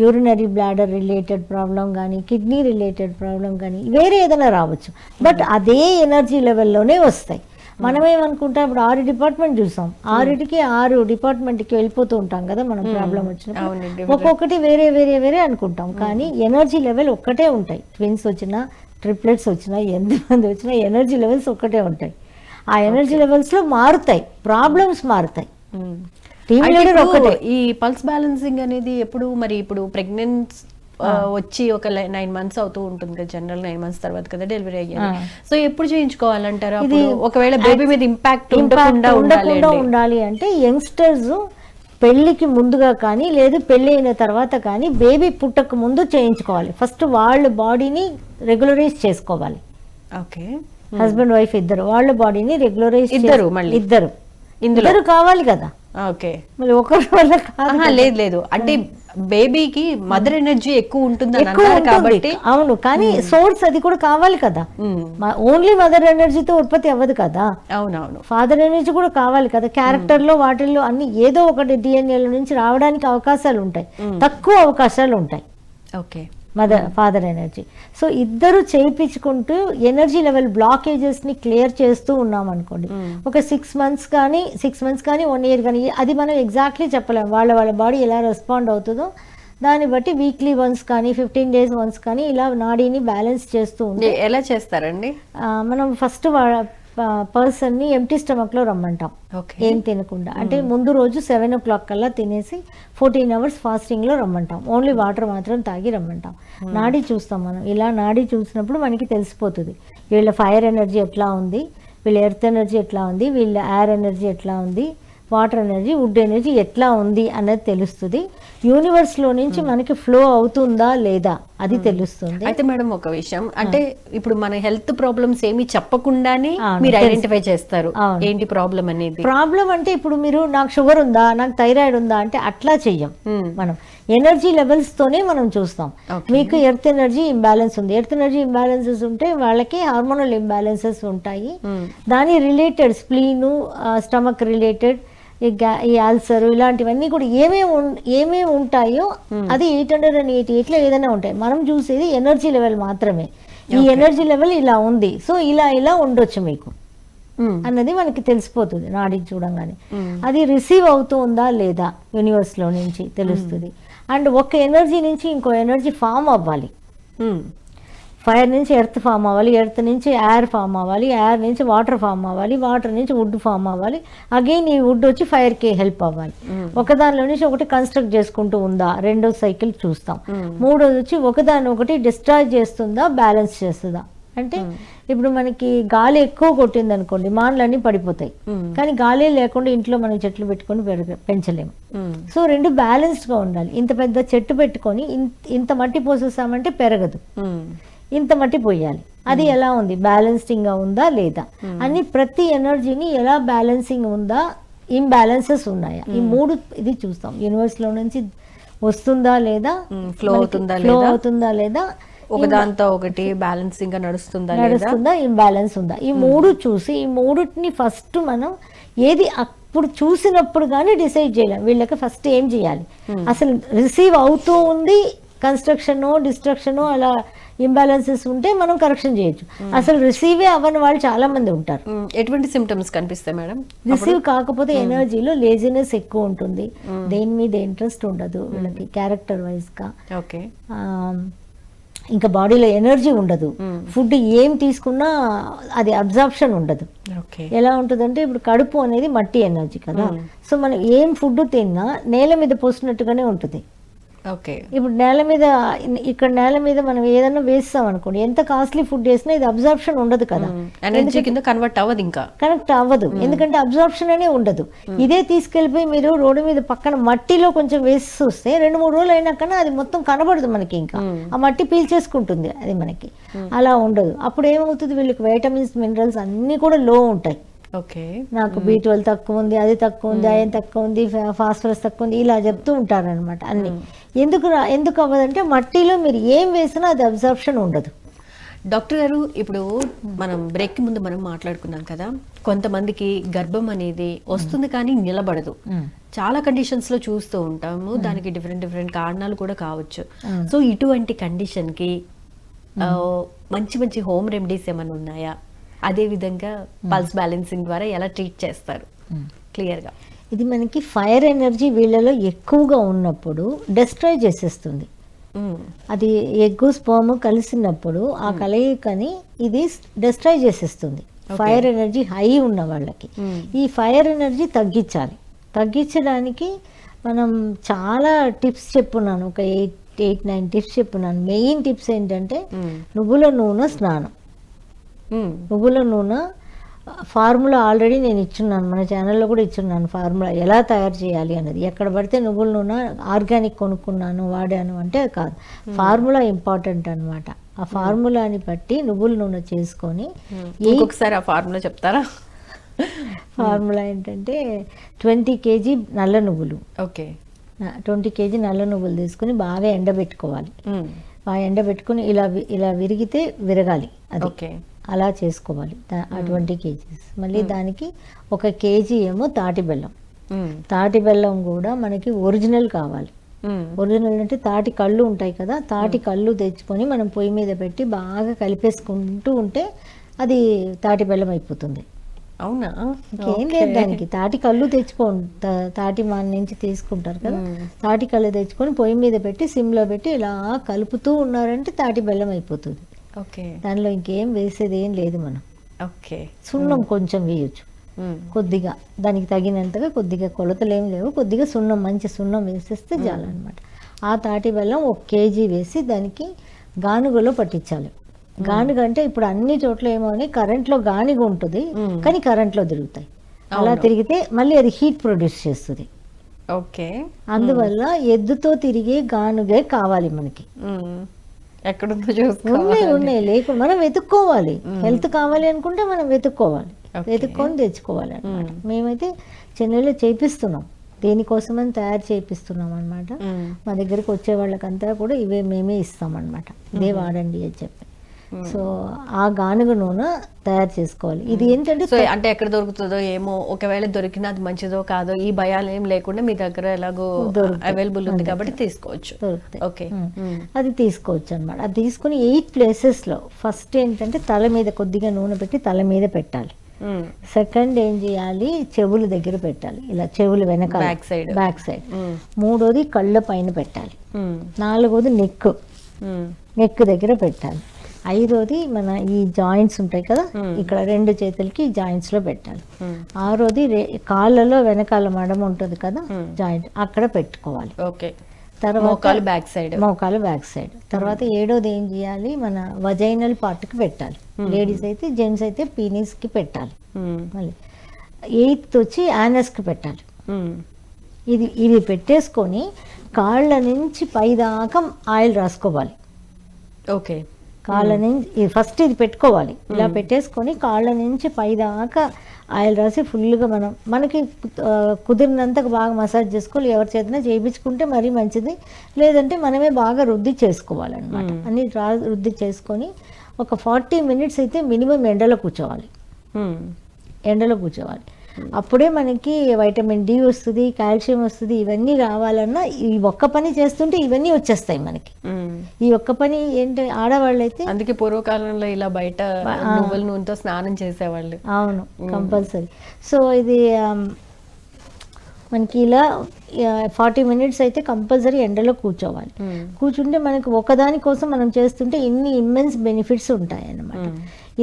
యూరినరీ బ్లాడర్ రిలేటెడ్ ప్రాబ్లం కానీ, కిడ్నీ రిలేటెడ్ ప్రాబ్లం కానీ, వేరే ఏదైనా రావచ్చు. బట్ అదే ఎనర్జీ లెవెల్లోనే వస్తాయి. మనమేమనుకుంటాం, ఇప్పుడు 6 డిపార్ట్మెంట్ చూసాం, 6 డిపార్ట్మెంట్కి వెళ్ళిపోతూ ఉంటాం కదా మనం ప్రాబ్లం వచ్చినప్పుడు. ఒక్కొక్కటి వేరే వేరే వేరే అనుకుంటాం, కానీ ఎనర్జీ లెవెల్ ఒక్కటే ఉంటాయి. ట్విన్స్ వచ్చినా, ట్రిప్లెట్స్ వచ్చినా, ఎంతమంది వచ్చినా ఎనర్జీ లెవెల్స్ ఒక్కటే ఉంటాయి. ఆ ఎనర్జీ లెవెల్స్ లో మారుతాయి, ప్రాబ్లమ్స్ మారుతాయి. టీమ్ లీడర్ ఒకటే. ఈ పల్స్ బ్యాలెన్సింగ్ అనేది ఎప్పుడు మరి, ఇప్పుడు ప్రెగ్నెన్స్ వచ్చి ఒక 9 మంత్స్ అవుతూ ఉంటుంది కదా, జనరల్ 9 మంత్స్ తర్వాత కదా డెలివరీ అయ్యేది. సో ఎప్పుడు చేయించుకోవాలంటారు? ఒకవేళ బేబీ మీద ఇంపాక్ట్ ఉండకుండా ఉండాలి అంటే యంగ్స్టర్స్ పెళ్లికి ముందుగా కానీ, లేదు పెళ్లి అయిన తర్వాత కానీ, బేబీ పుట్టక ముందు చేయించుకోవాలి. ఫస్ట్ వాళ్ళ బాడీని రెగ్యులరైజ్ చేసుకోవాలి. ఓకే. హస్బెండ్ వైఫ్ ఇద్దరు వాళ్ళ బాడీని రెగ్యులరైజ్, ఇద్దరు కావాలి కదా. ఓకే. మళ్ళీ ఒకరి వల్ల కాదు. లేదు అంటే బేబీకి మదర్ ఎనర్జీ ఎక్కువ ఉంటుంది కాబట్టి. అవును, కానీ సోర్స్ అది కూడా కావాలి కదా. ఓన్లీ మదర్ ఎనర్జీతో ఉత్పత్తి అవ్వదు కదా. అవునవును, ఫాదర్ ఎనర్జీ కూడా కావాలి కదా. క్యారెక్టర్ లో వాటిల్లో అన్ని ఏదో ఒకటి డిఎన్ఏల నుంచి రావడానికి అవకాశాలు ఉంటాయి, తక్కువ అవకాశాలు ఉంటాయి. ఓకే. Father energy. సో ఇద్దరు చేయించుకుంటూ ఎనర్జీ లెవెల్ బ్లాకేజెస్ని క్లియర్ చేస్తూ ఉన్నాం అనుకోండి, ఒక 6 మంత్స్ కానీ 1 ఇయర్ కానీ, అది మనం ఎగ్జాక్ట్లీ చెప్పలేము. వాళ్ళ బాడీ ఎలా రెస్పాండ్ అవుతుందో దాన్ని బట్టి వీక్లీ వన్స్ కానీ 15 డేస్ వన్స్ కానీ ఇలా నాడీని బ్యాలెన్స్ చేస్తూ ఉంటే. ఎలా చేస్తారండి? మనం ఫస్ట్ పర్సన్ని ఎంటీ స్టమక్లో రమ్మంటాం, ఏం తినకుండా. అంటే ముందు రోజు 7 o'clock కల్లా తినేసి 14 hours ఫాస్టింగ్లో రమ్మంటాం. ఓన్లీ వాటర్ మాత్రం తాగి రమ్మంటాం. నాడీ చూస్తాం మనం. ఇలా నాడీ చూసినప్పుడు మనకి తెలిసిపోతుంది వీళ్ళ ఫైర్ ఎనర్జీ ఎట్లా ఉంది, వీళ్ళ ఎర్త్ ఎనర్జీ ఎట్లా ఉంది, వీళ్ళ ఎయిర్ ఎనర్జీ ఎట్లా ఉంది, వాటర్ ఎనర్జీ, వుడ్ ఎనర్జీ ఎట్లా ఉంది అనేది తెలుస్తుంది. యూనివర్స్లో నుంచి మనకి ఫ్లో అవుతుందా లేదా అది తెలుస్తుంది. అయితే మేడం ఒక విషయం అంటే, ఇప్పుడు మన హెల్త్ ప్రాబ్లమ్స్ ఏమి చెప్పకుండానే మీరు ఐడెంటిఫై చేస్తారు ఏంటి ప్రాబ్లం అనేది. ప్రాబ్లం అంటే ఇప్పుడు మీరు నాకు షుగర్ ఉందా, నాకు థైరాయిడ్ ఉందా అంటే అట్లా చెయ్యం. మనం ఎనర్జీ లెవెల్స్ తోనే మనం చూస్తాం. మీకు ఎర్త్ ఎనర్జీ ఇంబ్యాలెన్స్ ఉంది, ఎర్త్ ఎనర్జీ ఇంబ్యాలెన్సెస్ ఉంటే వాళ్ళకి హార్మోనల్ ఇంబ్యాలెన్సెస్ ఉంటాయి. దాని రిలేటెడ్ స్ప్లీను, స్టమక్ రిలేటెడ్, ఈ అల్సర్ ఇలాంటివన్నీ కూడా ఏమేమి ఉంటాయో అది 888లో ఏదైనా ఉంటాయి. మనం చూసేది ఎనర్జీ లెవెల్ మాత్రమే. ఈ ఎనర్జీ లెవెల్ ఇలా ఉంది, సో ఇలా ఉండొచ్చు మీకు అన్నది మనకి తెలిసిపోతుంది నాడీ చూడంగానే. అది రిసీవ్ అవుతుందా లేదా యూనివర్స్లో నుంచి తెలుస్తుంది. అండ్ ఒక ఎనర్జీ నుంచి ఇంకో ఎనర్జీ ఫామ్ అవ్వాలి. ఫైర్ నుంచి ఎర్త్ ఫామ్ అవ్వాలి, ఎర్త్ నుంచి ఎయిర్ ఫామ్ అవ్వాలి, ఎయిర్ నుంచి వాటర్ ఫామ్ అవ్వాలి, వాటర్ నుంచి వుడ్ ఫామ్ అవ్వాలి, అగైన్ ఈ వుడ్ వచ్చి ఫైర్కి హెల్ప్ అవ్వాలి. ఒకదానిలో నుంచి ఒకటి కన్స్ట్రక్ట్ చేసుకుంటూ ఉందా, రెండో సైకిల్ చూస్తాం. మూడోది వచ్చి ఒకదాని ఒకటి డిస్ట్రాయ్ చేస్తుందా, బ్యాలెన్స్ చేస్తుందా. అంటే ఇప్పుడు మనకి గాలి ఎక్కువ కొట్టింది అనుకోండి, మాన్లన్నీ పడిపోతాయి. కానీ గాలి లేకుండా ఇంట్లో మనం చెట్లు పెట్టుకొని పెంచలేము. సో రెండు బ్యాలెన్స్డ్గా ఉండాలి. ఇంత పెద్ద చెట్టు పెట్టుకొని ఇంత మట్టి పోసేసామంటే పెరగదు, ఇంత మట్టి పోయాలి. అది ఎలా ఉంది, బ్యాలెన్సింగ్గా ఉందా లేదా అని ప్రతి ఎనర్జీని ఎలా బ్యాలెన్సింగ్ ఉందా, ఇంబ్యాలెన్సెస్ ఉన్నాయా, ఈ మూడు ఇది చూస్తాం. యూనివర్స్లో నుంచి వస్తుందా లేదా, ఫ్లో అవుతుందా లేదా, ఒకదాంతో ఒకటి బ్యాలెన్సింగ్ గా నడుస్తుందా, ఇంబ్యాలెన్స్ ఉందా, ఈ మూడు చూసి ఈ మూడుని ఫస్ట్ మనం ఏది అప్పుడు చూసినప్పుడు కానీ డిసైడ్ చేయలేం. వీళ్ళకి ఫస్ట్ ఏం చేయాలి, అసలు రిసీవ్ అవుతూ ఉంది కన్స్ట్రక్షన్ డిస్ట్రక్షన్ అలా ఇంబ్యాలెన్సెస్ ఉంటే మనం కరెక్షన్ చేయొచ్చు. అసలు రిసీవే అవ్వని వాళ్ళు చాలా మంది ఉంటారు. ఎటువంటి సిమ్టమ్స్ కనిపిస్తాయి మేడం? రిసీవ్ కాకపోతే ఎనర్జీలో లేజినెస్ ఎక్కువ ఉంటుంది, దేని మీద ఇంట్రెస్ట్ ఉండదు వీళ్ళకి క్యారెక్టర్ వైజ్ గా. ఓకే. ఇంకా బాడీలో ఎనర్జీ ఉండదు, ఫుడ్ ఏం తీసుకున్నా అది అబ్జార్ప్షన్ ఉండదు. ఎలా ఉంటుందంటే ఇప్పుడు కడుపు అనేది మట్టి ఎనర్జీ కదా, సో మనం ఏం ఫుడ్ తిన్నా నేల మీద పోసినట్టుగానే ఉంటుంది. ఓకే. ఇప్పుడు నేల మీద ఇక్కడ నేల మీద మనం ఏదైనా వేస్తాం అనుకోండి, ఎంత కాస్ట్లీ ఫుడ్ వేసినా ఇది అబ్జార్ప్షన్ ఉండదు కదా, ఎనర్జీ కింద కన్వర్ట్ అవ్వదు, ఇంకా కనెక్ట్ అవ్వదు, ఎందుకంటే అబ్జార్ప్షన్ అనే ఉండదు. ఇదే తీసుకెళ్ళిపోయి మీరు రోడ్డు మీద పక్కన మట్టిలో కొంచెం వేసి చూస్తే 2-3 రోజులు అయినాకన్నా అది మొత్తం కనబడదు మనకి, ఇంకా ఆ మట్టి పీల్చేసుకుంటుంది అది మనకి. అలా ఉండదు. అప్పుడు ఏమవుతుంది, వీళ్ళకి వైటమిన్స్ మినరల్స్ అన్నీ కూడా లో ఉంటాయి. ఓకే. నాకు B12 తక్కువ ఉంది, అది తక్కువ ఉంది, ఐరన్ తక్కువ ఉంది, ఫాస్ఫరస్ తక్కువ ఉంది, ఇలా చెప్తూ ఉంటారనమాట అన్ని. ఎందుకు అవ్వదంటే మట్టిలో మీరు ఏం వేసినా అది అబ్జర్ప్షన్ ఉండదు. డాక్టర్ గారు, ఇప్పుడు మనం బ్రేక్ ముందు మనం మాట్లాడుకున్నాం కదా, కొంతమందికి గర్భం అనేది వస్తుంది కానీ నిలబడదు. చాలా కండిషన్స్ లో చూస్తూ ఉంటాము, దానికి డిఫరెంట్ కారణాలు కూడా కావచ్చు. సో ఇటువంటి కండిషన్ కి మంచి హోమ్ రెమెడీస్ ఏమైనా ఉన్నాయా? అదే విధంగా పల్స్ బ్యాలెన్సింగ్ ద్వారా ఎలా ట్రీట్ చేస్తారు క్లియర్ గా? ఇది మనకి ఫైర్ ఎనర్జీ వీళ్ళలో ఎక్కువగా ఉన్నప్పుడు డిస్ట్రాయ్ చేసేస్తుంది. అది ఎగ్ స్పర్మ్ కలిసినప్పుడు ఆ కలయికని ఇది డిస్ట్రాయ్ చేసేస్తుంది. ఫైర్ ఎనర్జీ హై ఉన్న వాళ్ళకి ఈ ఫైర్ ఎనర్జీ తగ్గించడానికి మనం చాలా టిప్స్ చెప్పున్నాను, ఒక 8-9 టిప్స్ చెప్పున్నాను. మెయిన్ టిప్స్ ఏంటంటే నువ్వుల నూనె స్నానం. నువ్వుల నూనె ఫార్ములా ఆల్రెడీ నేను ఇచ్చున్నాను, మన ఛానల్లో కూడా ఇచ్చున్నాను ఫార్ములా ఎలా తయారు చేయాలి అన్నది. ఎక్కడ పడితే నువ్వుల నూనె ఆర్గానిక్ కొనుక్కున్నాను వాడాను అంటే కాదు, ఫార్ములా ఇంపార్టెంట్ అనమాట. ఆ ఫార్ములాని బట్టి నువ్వుల నూనె చేసుకొని ఒకసారి ఆ ఫార్ములా చెప్తారా? ఫార్ములా ఏంటంటే 20 kg నల్ల నువ్వులు. ఓకే. 20 kg నల్ల నువ్వులు తీసుకుని బాగా ఎండబెట్టుకోవాలి. ఆ ఎండబెట్టుకుని ఇలా విరిగితే విరగాలి అది. ఓకే. అలా చేసుకోవాలి ఆ 20 kgs. మళ్ళీ దానికి 1 kg ఏమో తాటి బెల్లం. తాటి బెల్లం కూడా మనకి ఒరిజినల్ కావాలి. ఒరిజినల్ అంటే తాటి కళ్ళు ఉంటాయి కదా, తాటి కళ్ళు తెచ్చుకొని మనం పొయ్యి మీద పెట్టి బాగా కలిపేసుకుంటూ ఉంటే అది తాటి బెల్లం అయిపోతుంది. అవునా? ఇంకేం లేదు దానికి. తాటి కళ్ళు తెచ్చుకోండి, తాటి మాన నుంచి తీసుకుంటారు కదా, తాటి కళ్ళు తెచ్చుకొని పొయ్యి మీద పెట్టి సిమ్లో పెట్టి ఇలా కలుపుతూ ఉన్నారంటే తాటి బెల్లం అయిపోతుంది. ఓకే. దానిలో ఇంకేం వేసేది ఏం లేదు మనం. ఓకే. సున్నం కొంచెం వేయొచ్చు, కొద్దిగా దానికి తగినంతగా, కొద్దిగా కొలతలు ఏం లేవు, కొద్దిగా సున్నం, మంచి సున్నం వేసేస్తే చాలన్నమాట. ఆ తాటి బెల్లం 1 kg వేసి దానికి గానుగలో పట్టించాలి. గానుగ అంటే ఇప్పుడు అన్ని చోట్ల ఏమో అని కరెంట్లో గానుగ ఉంటుంది కానీ కరెంట్లో తిరుగుతాయి, అలా తిరిగితే మళ్ళీ అది హీట్ ప్రొడ్యూస్ చేస్తుంది. ఓకే. అందువల్ల ఎద్దుతో తిరిగే గానుగే కావాలి మనకి. ఎక్కడుందో చూసుకోవాలి. ఉన్నాయి లేకుండా మనం వెతుక్కోవాలి. హెల్త్ కావాలి అనుకుంటే మనం వెతుక్కోవాలి, వెతుక్కొని తెచ్చుకోవాలి అనమాట. మేమైతే చెన్నైలో చేపిస్తున్నాం, దేనికోసమని తయారు చేపిస్తున్నాం అనమాట. మా దగ్గరికి వచ్చే వాళ్ళకంతా కూడా ఇవే మేమే ఇస్తాం అనమాట, ఇదే వాడండి అని చెప్పి. సో ఆ గానుగ నూనె తయారు చేసుకోవాలి. ఇది ఏంటంటే అంటే ఎక్కడ దొరుకుతుందో ఏమో, ఒకవేళ దొరికినా అది మంచిదో కాదో ఈ భయాలు ఏం లేకుండా మీ దగ్గర ఎలాగో అవైలబుల్ ఉంది కాబట్టి తీసుకోవచ్చు. ఓకే. అది తీసుకోవచ్చు అనమాట. అది తీసుకుని 8 ప్లేసెస్లో ఫస్ట్ ఏంటంటే తల మీద కొద్దిగా నూనె పెట్టి తల మీద పెట్టాలి. సెకండ్ ఏం చేయాలి, చెవుల దగ్గర పెట్టాలి, ఇలా చెవులు వెనకాల బ్యాక్ సైడ్. మూడోది కళ్ళ పైన పెట్టాలి. నాలుగోది నెక్ దగ్గర పెట్టాలి. ఐదోది మన ఈ జాయింట్స్ ఉంటాయి కదా, ఇక్కడ 2 చేతులకి జాయింట్స్ లో పెట్టాలి. ఆరోది కాళ్ళలో వెనకాల మడమ ఉంటుంది కదా జాయింట్, అక్కడ పెట్టుకోవాలి. తర్వాత మోకాలు బ్యాక్ సైడ్. తర్వాత ఏడోది ఏం చేయాలి, మన వజైనల్ పార్ట్కి పెట్టాలి. లేడీస్ అయితే, జెంట్స్ అయితే పీనిస్ కి పెట్టాలి. మళ్ళీ 8th వచ్చి యానస్కి పెట్టాలి. ఇవి పెట్టేసుకొని కాళ్ళ నుంచి పైదాకా ఆయిల్ రాసుకోవాలి. ఓకే. కాళ్ళ నుంచి ఫస్ట్ ఇది పెట్టుకోవాలి. ఇలా పెట్టేసుకొని కాళ్ళ నుంచి పైదాకా ఆయిల్ రాసి ఫుల్గా మనకి కుదిరినంత బాగా మసాజ్ చేసుకోవాలి. ఎవరి చేతనే చేయించుకుంటే మరీ మంచిది, లేదంటే మనమే బాగా రుద్ది చేసుకోవాలన్నమాట. అన్ని రుద్ది చేసుకొని ఒక 40 minutes అయితే మినిమం ఎండలో కూర్చోవాలి. అప్పుడే మనకి వైటమిన్ డి వస్తుంది, కాల్షియం వస్తుంది. ఇవన్నీ రావాలన్నా ఈ ఒక్క పని చేస్తుంటే ఇవన్నీ వచ్చేస్తాయి మనకి. ఈ ఒక్క పని ఏంటి, ఆడవాళ్ళైతే అందుకే పూర్వకాలంలో ఇలా బయట నువ్వుల నూనెతో స్నానం చేసేవాళ్ళు. అవును, కంపల్సరీ. సో ఇది మనకి ఇలా 40 minutes అయితే కంపల్సరీ ఎండలో కూర్చోవాలి. కూర్చుంటే మనకి ఒకదాని కోసం మనం చేస్తుంటే ఇన్ని ఇమ్మెన్స్ బెనిఫిట్స్ ఉంటాయి అన్నమాట.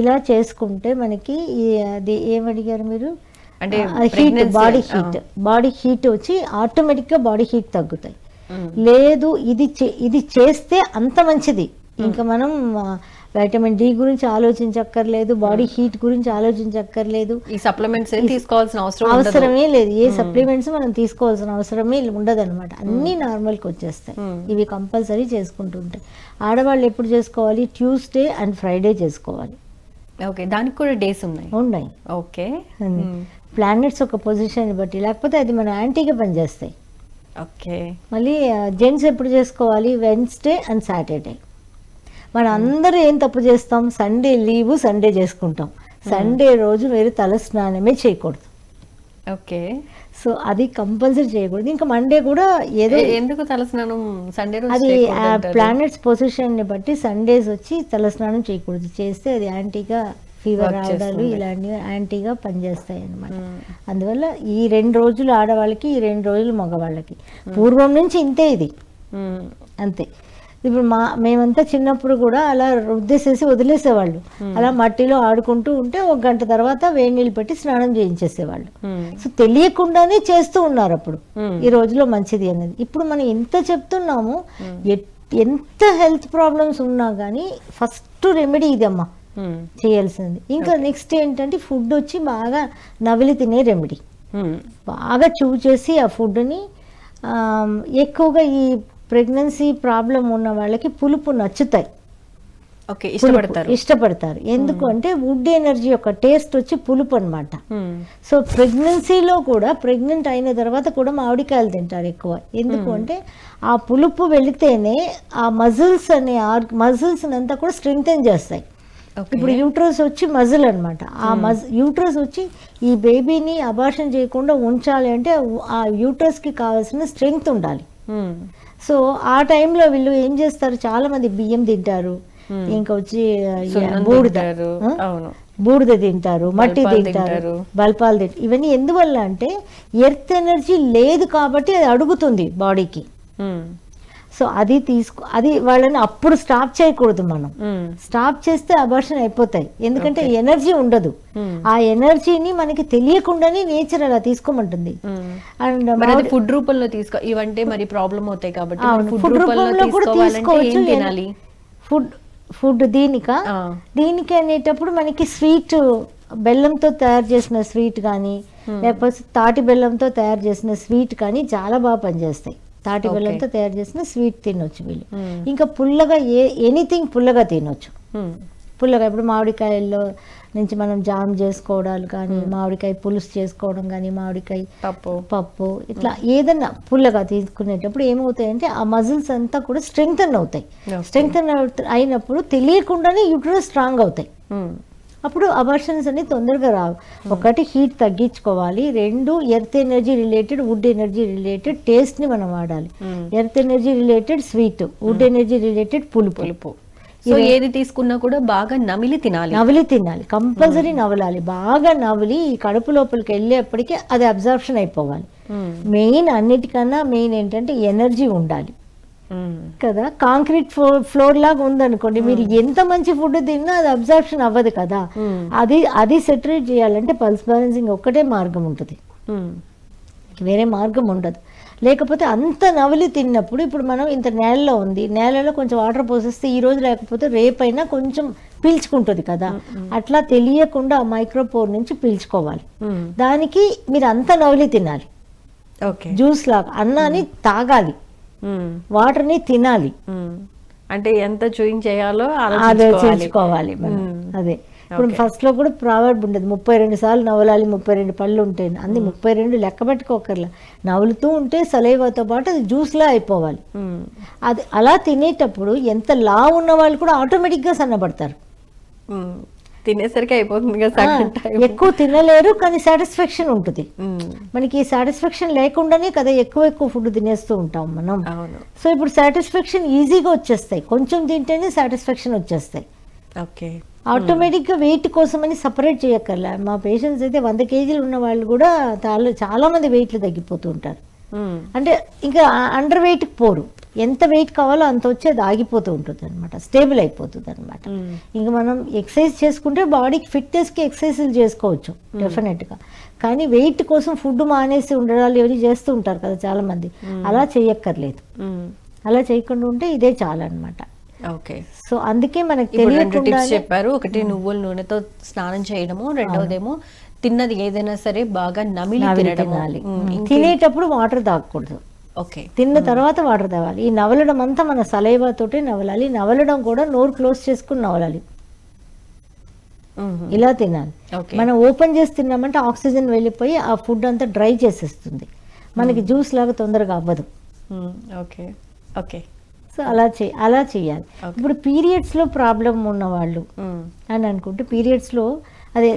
ఇలా చేసుకుంటే మనకి అది ఏమడిగారు మీరు, అంటే హీట్, బాడీ హీట్ వచ్చి ఆటోమేటిక్గా బాడీ హీట్ తగ్గుతాయి. లేదు ఇది చేస్తే అంత మంచిది. ఇంకా మనం వైటమిన్ డి గురించి ఆలోచించక్కర్లేదు, బాడీ హీట్ గురించి ఆలోచించక్కర్లేదు. ఈ సప్లిమెంట్స్ తీసుకోవాల్సిన అవసరమే లేదు. ఏ సప్లిమెంట్స్ మనం తీసుకోవాల్సిన అవసరమే ఉండదు అనమాట. అన్ని నార్మల్కి వచ్చేస్తాయి. ఇవి కంపల్సరీ చేసుకుంటుంటాయి. ఆడవాళ్ళు ఎప్పుడు చేసుకోవాలి, ట్యూస్డే అండ్ ఫ్రైడే చేసుకోవాలి. ఓకే, దానికి కూడా డేస్ ఉన్నాయి. ఓకే, ప్లానెట్స్ ఒక పొజిషన్ బట్టి, లేకపోతే అది మన యాంటీగా పనిచేస్తాయి. ఓకే, మళ్ళీ జెంట్స్ ఎప్పుడు చేసుకోవాలి, వెన్స్డే అండ్ సాటర్డే. మన అందరూ ఏం తప్పు చేస్తాం, సండే లీవ్, సండే చేసుకుంటాం. సండే రోజు మీరు తల స్నానమే చేయకూడదు. ఓకే, సో అది కంపల్సరీ చేయకూడదు. ఇంకా మండే కూడా ఏదో, ఎందుకు తల స్నానం సండే రోజు? అది ప్లానెట్స్ పొజిషన్ని బట్టి సండేస్ వచ్చి తల స్నానం చేయకూడదు. చేస్తే అది యాంటీగా ఫీవర్ రావడాలు ఇలాంటివి యాంటీగా పనిచేస్తాయి అన్నమాట. అందువల్ల ఈ 2 రోజులు ఆడవాళ్ళకి, ఈ 2 రోజులు మగవాళ్ళకి. పూర్వం నుంచి ఇంతే ఇది, అంతే. ఇప్పుడు మేమంతా చిన్నప్పుడు కూడా అలా రుద్దేసేసి వదిలేసేవాళ్ళు. అలా మట్టిలో ఆడుకుంటూ ఉంటే 1 గంట తర్వాత వేడి నీళ్ళు పెట్టి స్నానం చేయించేసేవాళ్ళు. సో తెలియకుండానే చేస్తూ ఉన్నారు అప్పుడు, ఈ రోజులో మంచిది అనేది. ఇప్పుడు మనం ఎంత చెప్తున్నాము, ఎంత హెల్త్ ప్రాబ్లమ్స్ ఉన్నా కానీ ఫస్ట్ రెమెడీ ఇదమ్మా చేయాల్సింది. ఇంకా నెక్స్ట్ ఏంటంటే ఫుడ్ వచ్చి బాగా నవిలి తినే రెమెడీ. బాగా చేసి ఆ ఫుడ్ని ఎక్కువగా ఈ ప్రెగ్నెన్సీ ప్రాబ్లం ఉన్న వాళ్ళకి పులుపు నచ్చుతాయి, ఇష్టపడతారు. ఎందుకు అంటే వుడ్ ఎనర్జీ యొక్క టేస్ట్ వచ్చి పులుపు అనమాట. సో ప్రెగ్నెన్సీలో కూడా, ప్రెగ్నెంట్ అయిన తర్వాత కూడా మామిడికాయలు తింటారు ఎక్కువ. ఎందుకు అంటే ఆ పులుపు వెళితేనే ఆ మజిల్స్ మజిల్స్ అంతా కూడా స్ట్రెంగ్తెన్ చేస్తాయి. ఇప్పుడు యూట్రస్ వచ్చి మజిల్ అనమాట. ఆ యూట్రస్ వచ్చి ఈ బేబీని అబార్షన్ చేయకుండా ఉంచాలి అంటే ఆ యూట్రస్కి కావాల్సిన స్ట్రెంగ్త్ ఉండాలి. సో ఆ టైంలో వీళ్ళు ఏం చేస్తారు, చాలా మంది బియ్యం తింటారు, ఇంకా వచ్చి బూడిద తింటారు, మట్టి తింటారు, బల్పాలు తింటారు. ఇవన్నీ ఎందువల్ల అంటే ఎర్త్ ఎనర్జీ లేదు కాబట్టి అది అడుగుతుంది బాడీకి. సో అది వాళ్ళని అప్పుడు స్టాప్ చేయకూడదు. మనం స్టాప్ చేస్తే అబార్షన్ అయిపోతాయి. ఎందుకంటే ఎనర్జీ ఉండదు. ఆ ఎనర్జీని మనకి తెలియకుండానే నేచర్ అలా తీసుకోమంటుంది. అండ్ ఫుడ్ రూపంలో తీసుకో, ఇవంటే మరి ప్రాబ్లం అవుతాయి కాబట్టి ఫుడ్ రూపంలో కూడా తీసుకోవచ్చు. ఫుడ్ దీనికి అనేటప్పుడు మనకి స్వీట్, బెల్లంతో తయారు చేసిన స్వీట్ కానీ, లేకపోతే తాటి బెల్లంతో తయారు చేసిన స్వీట్ కానీ చాలా బాగా పనిచేస్తాయి. తాటి బెల్లంతో తయారు చేసిన స్వీట్ తినొచ్చు వీళ్ళు. ఇంకా పుల్లగా ఎనీథింగ్ పుల్లగా తినొచ్చు. పుల్లగా ఇప్పుడు మామిడికాయల్లో నుంచి మనం జామ్ చేసుకోవడాలు కానీ, మామిడికాయ పులుసు చేసుకోవడం కానీ, మామిడికాయ పప్పు ఇట్లా ఏదన్నా పుల్లగా తీసుకునేటప్పుడు ఏమవుతాయంటే ఆ మజిల్స్ అంతా కూడా స్ట్రెంగ్తన్ అవుతాయి. స్ట్రెంగ్తన్ అయినప్పుడు తెలియకుండానే యూట్రస్ స్ట్రాంగ్ అవుతాయి. అప్పుడు అబార్షన్స్ అన్ని తొందరగా రావు. ఒకటి హీట్ తగ్గించుకోవాలి, 2 earth energy related, would energy related టేస్ట్ని మనం వాడాలి. Earth energy related sweet, would energy related పులుపు. సో ఏది తీసుకున్నా కూడా బాగా నమిలి తినాలి, కంపల్సరీ నవలాలి. బాగా నవిలి ఈ కడుపు లోపలికి వెళ్ళేప్పటికీ అది అబ్జార్ప్షన్ అయిపోవాలి. మెయిన్ అన్నిటికన్నా మెయిన్ ఏంటంటే ఎనర్జీ ఉండాలి కదా. కాంక్రీట్ ఫ్లోర్ లాగా ఉందనుకోండి, మీరు ఎంత మంచి ఫుడ్ తిన్నా అది అబ్జార్ప్షన్ అవ్వదు కదా. అది సెటరేట్ చేయాలంటే పల్స్ బ్యాలెన్సింగ్ ఒక్కటే మార్గం ఉంటుంది, వేరే మార్గం ఉండదు. లేకపోతే అంత నవలి తిన్నప్పుడు, ఇప్పుడు మనం ఇంత నేలలో ఉంది, నేలలో కొంచెం వాటర్ పోసేస్తే ఈ రోజు లేకపోతే రేపైనా కొంచెం పీల్చుకుంటుంది కదా. అట్లా తెలియకుండా మైక్రోపోర్ నుంచి పీల్చుకోవాలి. దానికి మీరు అంత నవలి తినాలి, జ్యూస్ లాగా. అన్నాన్ని తాగాలి, వాటర్ని తినాలి. అంటే ఎంత చూయింగ్ చేయాలో ఆలోచించుకోవాలి మనం. అదే ఇప్పుడు ఫస్ట్ లో కూడా ప్రావర్బ్ ఉండదు, 32 సార్లు నవలాలి, 32 పళ్ళు ఉంటాయి. అన్ని 32 లెక్క పెట్టుకోకర్లా, నవ్వులుతూ ఉంటే సలైవాతో పాటు అది జ్యూస్లా అయిపోవాలి. అది అలా తినేటప్పుడు ఎంత లా ఉన్న వాళ్ళు కూడా ఆటోమేటిక్గా సన్నబడతారు. తినేసరికి అయిపోతుంది కదా సగం time. ఎక్కువ తినలేరు కానీ సాటిస్ఫాక్షన్ ఉంటుంది. మనకి సాటిస్ఫాక్షన్ లేకుండానే కదా ఎక్కువ ఫుడ్ తినేస్తూ ఉంటాం మనం. అవును. సో ఇప్పుడు సాటిస్ఫాక్షన్ ఈజీగా వచ్చేస్తాయి, కొంచెం తింటేనే సాటిస్ఫాక్షన్ వచ్చేస్తాయి. ఓకే. ఆటోమేటిక్గా వెయిట్ కోసం అని సపరేట్ చేయక్కర్లే. మా పేషెంట్స్ అయితే 100 kg ఉన్న వాళ్ళు కూడా చాలా మంది వెయిట్లు తగ్గిపోతూ ఉంటారు. అంటే ఇంకా అండర్ వెయిట్కి పోరు, ఎంత వెయిట్ కావాలో అంత వచ్చేది ఆగిపోతూ ఉంటుంది అనమాట, స్టేబుల్ అయిపోతుంది అనమాట. ఇంకా మనం ఎక్సర్సైజ్ చేసుకుంటే బాడీకి ఫిట్నెస్కి ఎక్సర్సైజులు చేసుకోవచ్చు డెఫినెట్గా. కానీ వెయిట్ కోసం ఫుడ్ మానేసి ఉండడాలు ఎవరి చేస్తూ ఉంటారు కదా చాలా మంది, అలా చేయక్కర్లేదు. అలా చేయకుండా ఉంటే ఇదే చాలా అనమాట. ఓకే. సో అందుకే మనకు ఇప్పుడు 2 తెలియకుండా tips చెప్పారు. ఒకటి నువ్వుల నూనెతో స్నానం చేయడము, రెండవదేమో తిన్నది ఏదైనా సరే బాగా నమిలి తినాలి. తినేటప్పుడు వాటర్ తాగకూడదు. ఓకే. తిన్న తర్వాత వాటర్ తాగాలి. ఈ నవలడం అంతా మన సలైవా తోటే నవలాలి. నవలడం కూడా నోరు క్లోజ్ చేసుకుని నవలాలి, ఇలా తినాలి. మనం ఓపెన్ చేసి తిన్నామంటే ఆక్సిజన్ వెళ్ళిపోయి ఆ ఫుడ్ అంతా డ్రై చేసేస్తుంది, మనకి జ్యూస్ లాగా తొందరగా అవ్వదు. ఓకే. ఓకే. సో అలా చేయాలి. ఇప్పుడు పీరియడ్స్లో ప్రాబ్లం ఉన్నవాళ్ళు అని అనుకుంటే పీరియడ్స్లో అదే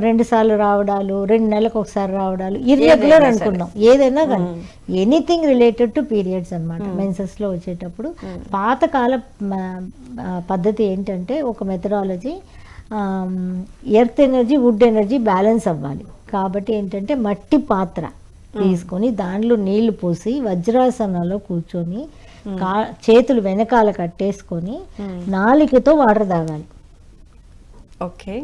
2 సార్లు రావడాలు, 2 నెలలకు ఒకసారి రావడాలు, ఇర్రెగ్యులర్ అనుకున్నాం ఏదైనా కానీ ఎనీథింగ్ రిలేటెడ్ టు పీరియడ్స్ అనమాట. మెన్సెస్లో వచ్చేటప్పుడు పాతకాల పద్ధతి ఏంటంటే ఒక methodology, earth energy would energy balance అవ్వాలి. కాబట్టి ఏంటంటే మట్టి పాత్ర తీసుకొని దాంట్లో నీళ్లు పోసి వజ్రాసనంలో కూర్చొని చేతులు వెనకాల కట్టేసుకొని నాలికతో వాటర్ తాగాలి. ఓకే.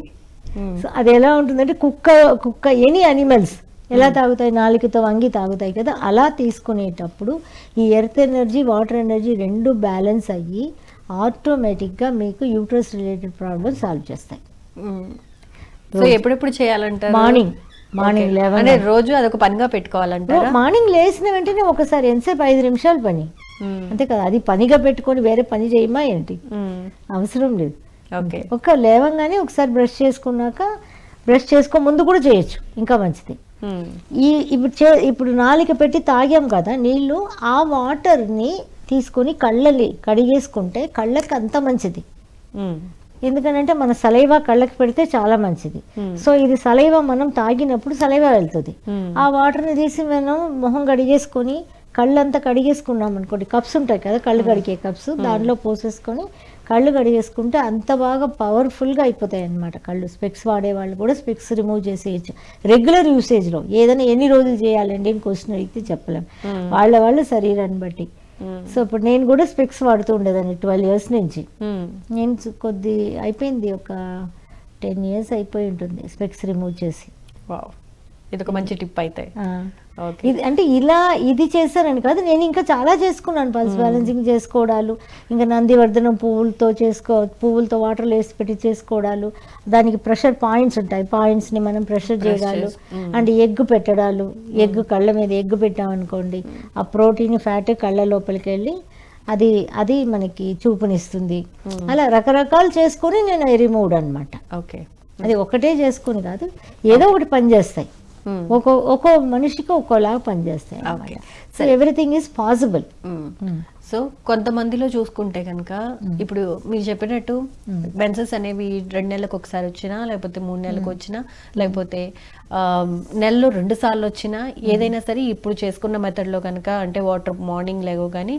సో అది ఎలా ఉంటుందంటే కుక్క ఎనీ అనిమల్స్ ఎలా తాగుతాయి, నాలుకతో వంగి తాగుతాయి కదా, అలా తీసుకునేటప్పుడు ఈ earth energy water energy 2 balance అయ్యి ఆటోమేటిక్గా మీకు యూట్రస్ రిలేటెడ్ ప్రాబ్లమ్స్ సాల్వ్ చేస్తాయి. సో ఎప్పుడెప్పుడు చేయాలంటారు? మార్నింగ్ అంటే రోజు అదొక పనిగా పెట్టుకోవాలంటారా? మార్నింగ్ లేచిన వెంటనే ఒకసారి ఎంతసేపు 5 నిమిషాలు పని అంతే కదా, అది పనిగా పెట్టుకొని వేరే పని చేయమా ఏంటి, అవసరం లేదు. ఒక లేవంగానే ఒకసారి బ్రష్ చేసుకో ముందు కూడా చేయొచ్చు, ఇంకా మంచిది. ఇప్పుడు నాలిక పెట్టి తాగాం కదా నీళ్ళు, ఆ వాటర్ని తీసుకొని కళ్ళని కడిగేసుకుంటే కళ్ళకి అంత మంచిది. ఎందుకంటే మన సలైవా కళ్ళకి పెడితే చాలా మంచిది. సో ఇది సలైవా మనం తాగినప్పుడు సలైవా వెళ్తుంది. ఆ వాటర్ని తీసి మనం మొహం కడిగేసుకొని కళ్ళంతా కడిగేసుకున్నాం అనుకోండి, కప్స్ ఉంటాయి కదా కళ్ళు కడిగే కప్స్, దాంట్లో పోసేసుకొని కళ్ళు కడిగేసుకుంటే అంత బాగా పవర్ఫుల్గా అయిపోతాయి అన్నమాట కళ్ళు. స్పెక్స్ వాడే వాళ్ళు కూడా స్పెక్స్ రిమూవ్ చేసేయచ్చు రెగ్యులర్ యూసేజ్లో. ఏదైనా ఎన్ని రోజులు చేయాలండి అని క్వశ్చన్ అడిగితే చెప్పలేం, వాళ్ళ శరీరాన్ని బట్టి. సో ఇప్పుడు నేను కూడా స్పెక్స్ వాడుతూ ఉండేదాన్ని 12 years నుంచి. నేను అయిపోయింది, ఒక 10 years అయిపోయి ఉంటుంది స్పెక్స్ రిమూవ్ చేసి. ఇది ఒక మంచి టిప్ అయితే. ఇది అంటే ఇది చేశానని కాదు, నేను ఇంకా చాలా చేసుకున్నాను. పల్స్ బ్యాలెన్సింగ్ చేసుకోవడాలు, ఇంకా నందివర్ధనం పువ్వులతో వాటర్లో వేసి పెట్టి చేసుకోవడాలు, దానికి ప్రెషర్ పాయింట్స్ ఉంటాయి, పాయింట్స్ని మనం ప్రెషర్ చేయడాలు, అండ్ ఎగ్ పెట్టడాలు. ఎగ్ కళ్ళ మీద ఎగ్ పెట్టామనుకోండి, ఆ ప్రోటీన్ ఫ్యాట్ కళ్ళ లోపలికి వెళ్ళి అది మనకి చూపునిస్తుంది. అలా రకరకాలు చేసుకొని నేను రిమూవ్డ్ అనమాట. ఓకే. అది ఒకటే చేసుకుని కాదు, ఏదో ఒకటి పని చేస్తాయి, ఒక్కో మనిషికి ఒక్కోలాగా పనిచేస్తాయి. So everything is possible. So కొంతమందిలో చూసుకుంటే కనుక ఇప్పుడు మీరు చెప్పినట్టు మెన్సెస్ అనేవి 2 నెలలకు ఒకసారి వచ్చినా, లేకపోతే 3 నెలలకు వచ్చినా, లేకపోతే నెలలో 2 సార్లు వచ్చినా, ఏదైనా సరే ఇప్పుడు చేసుకున్న మెథడ్లో కనుక అంటే వాటర్ మార్నింగ్ లేవో కానీ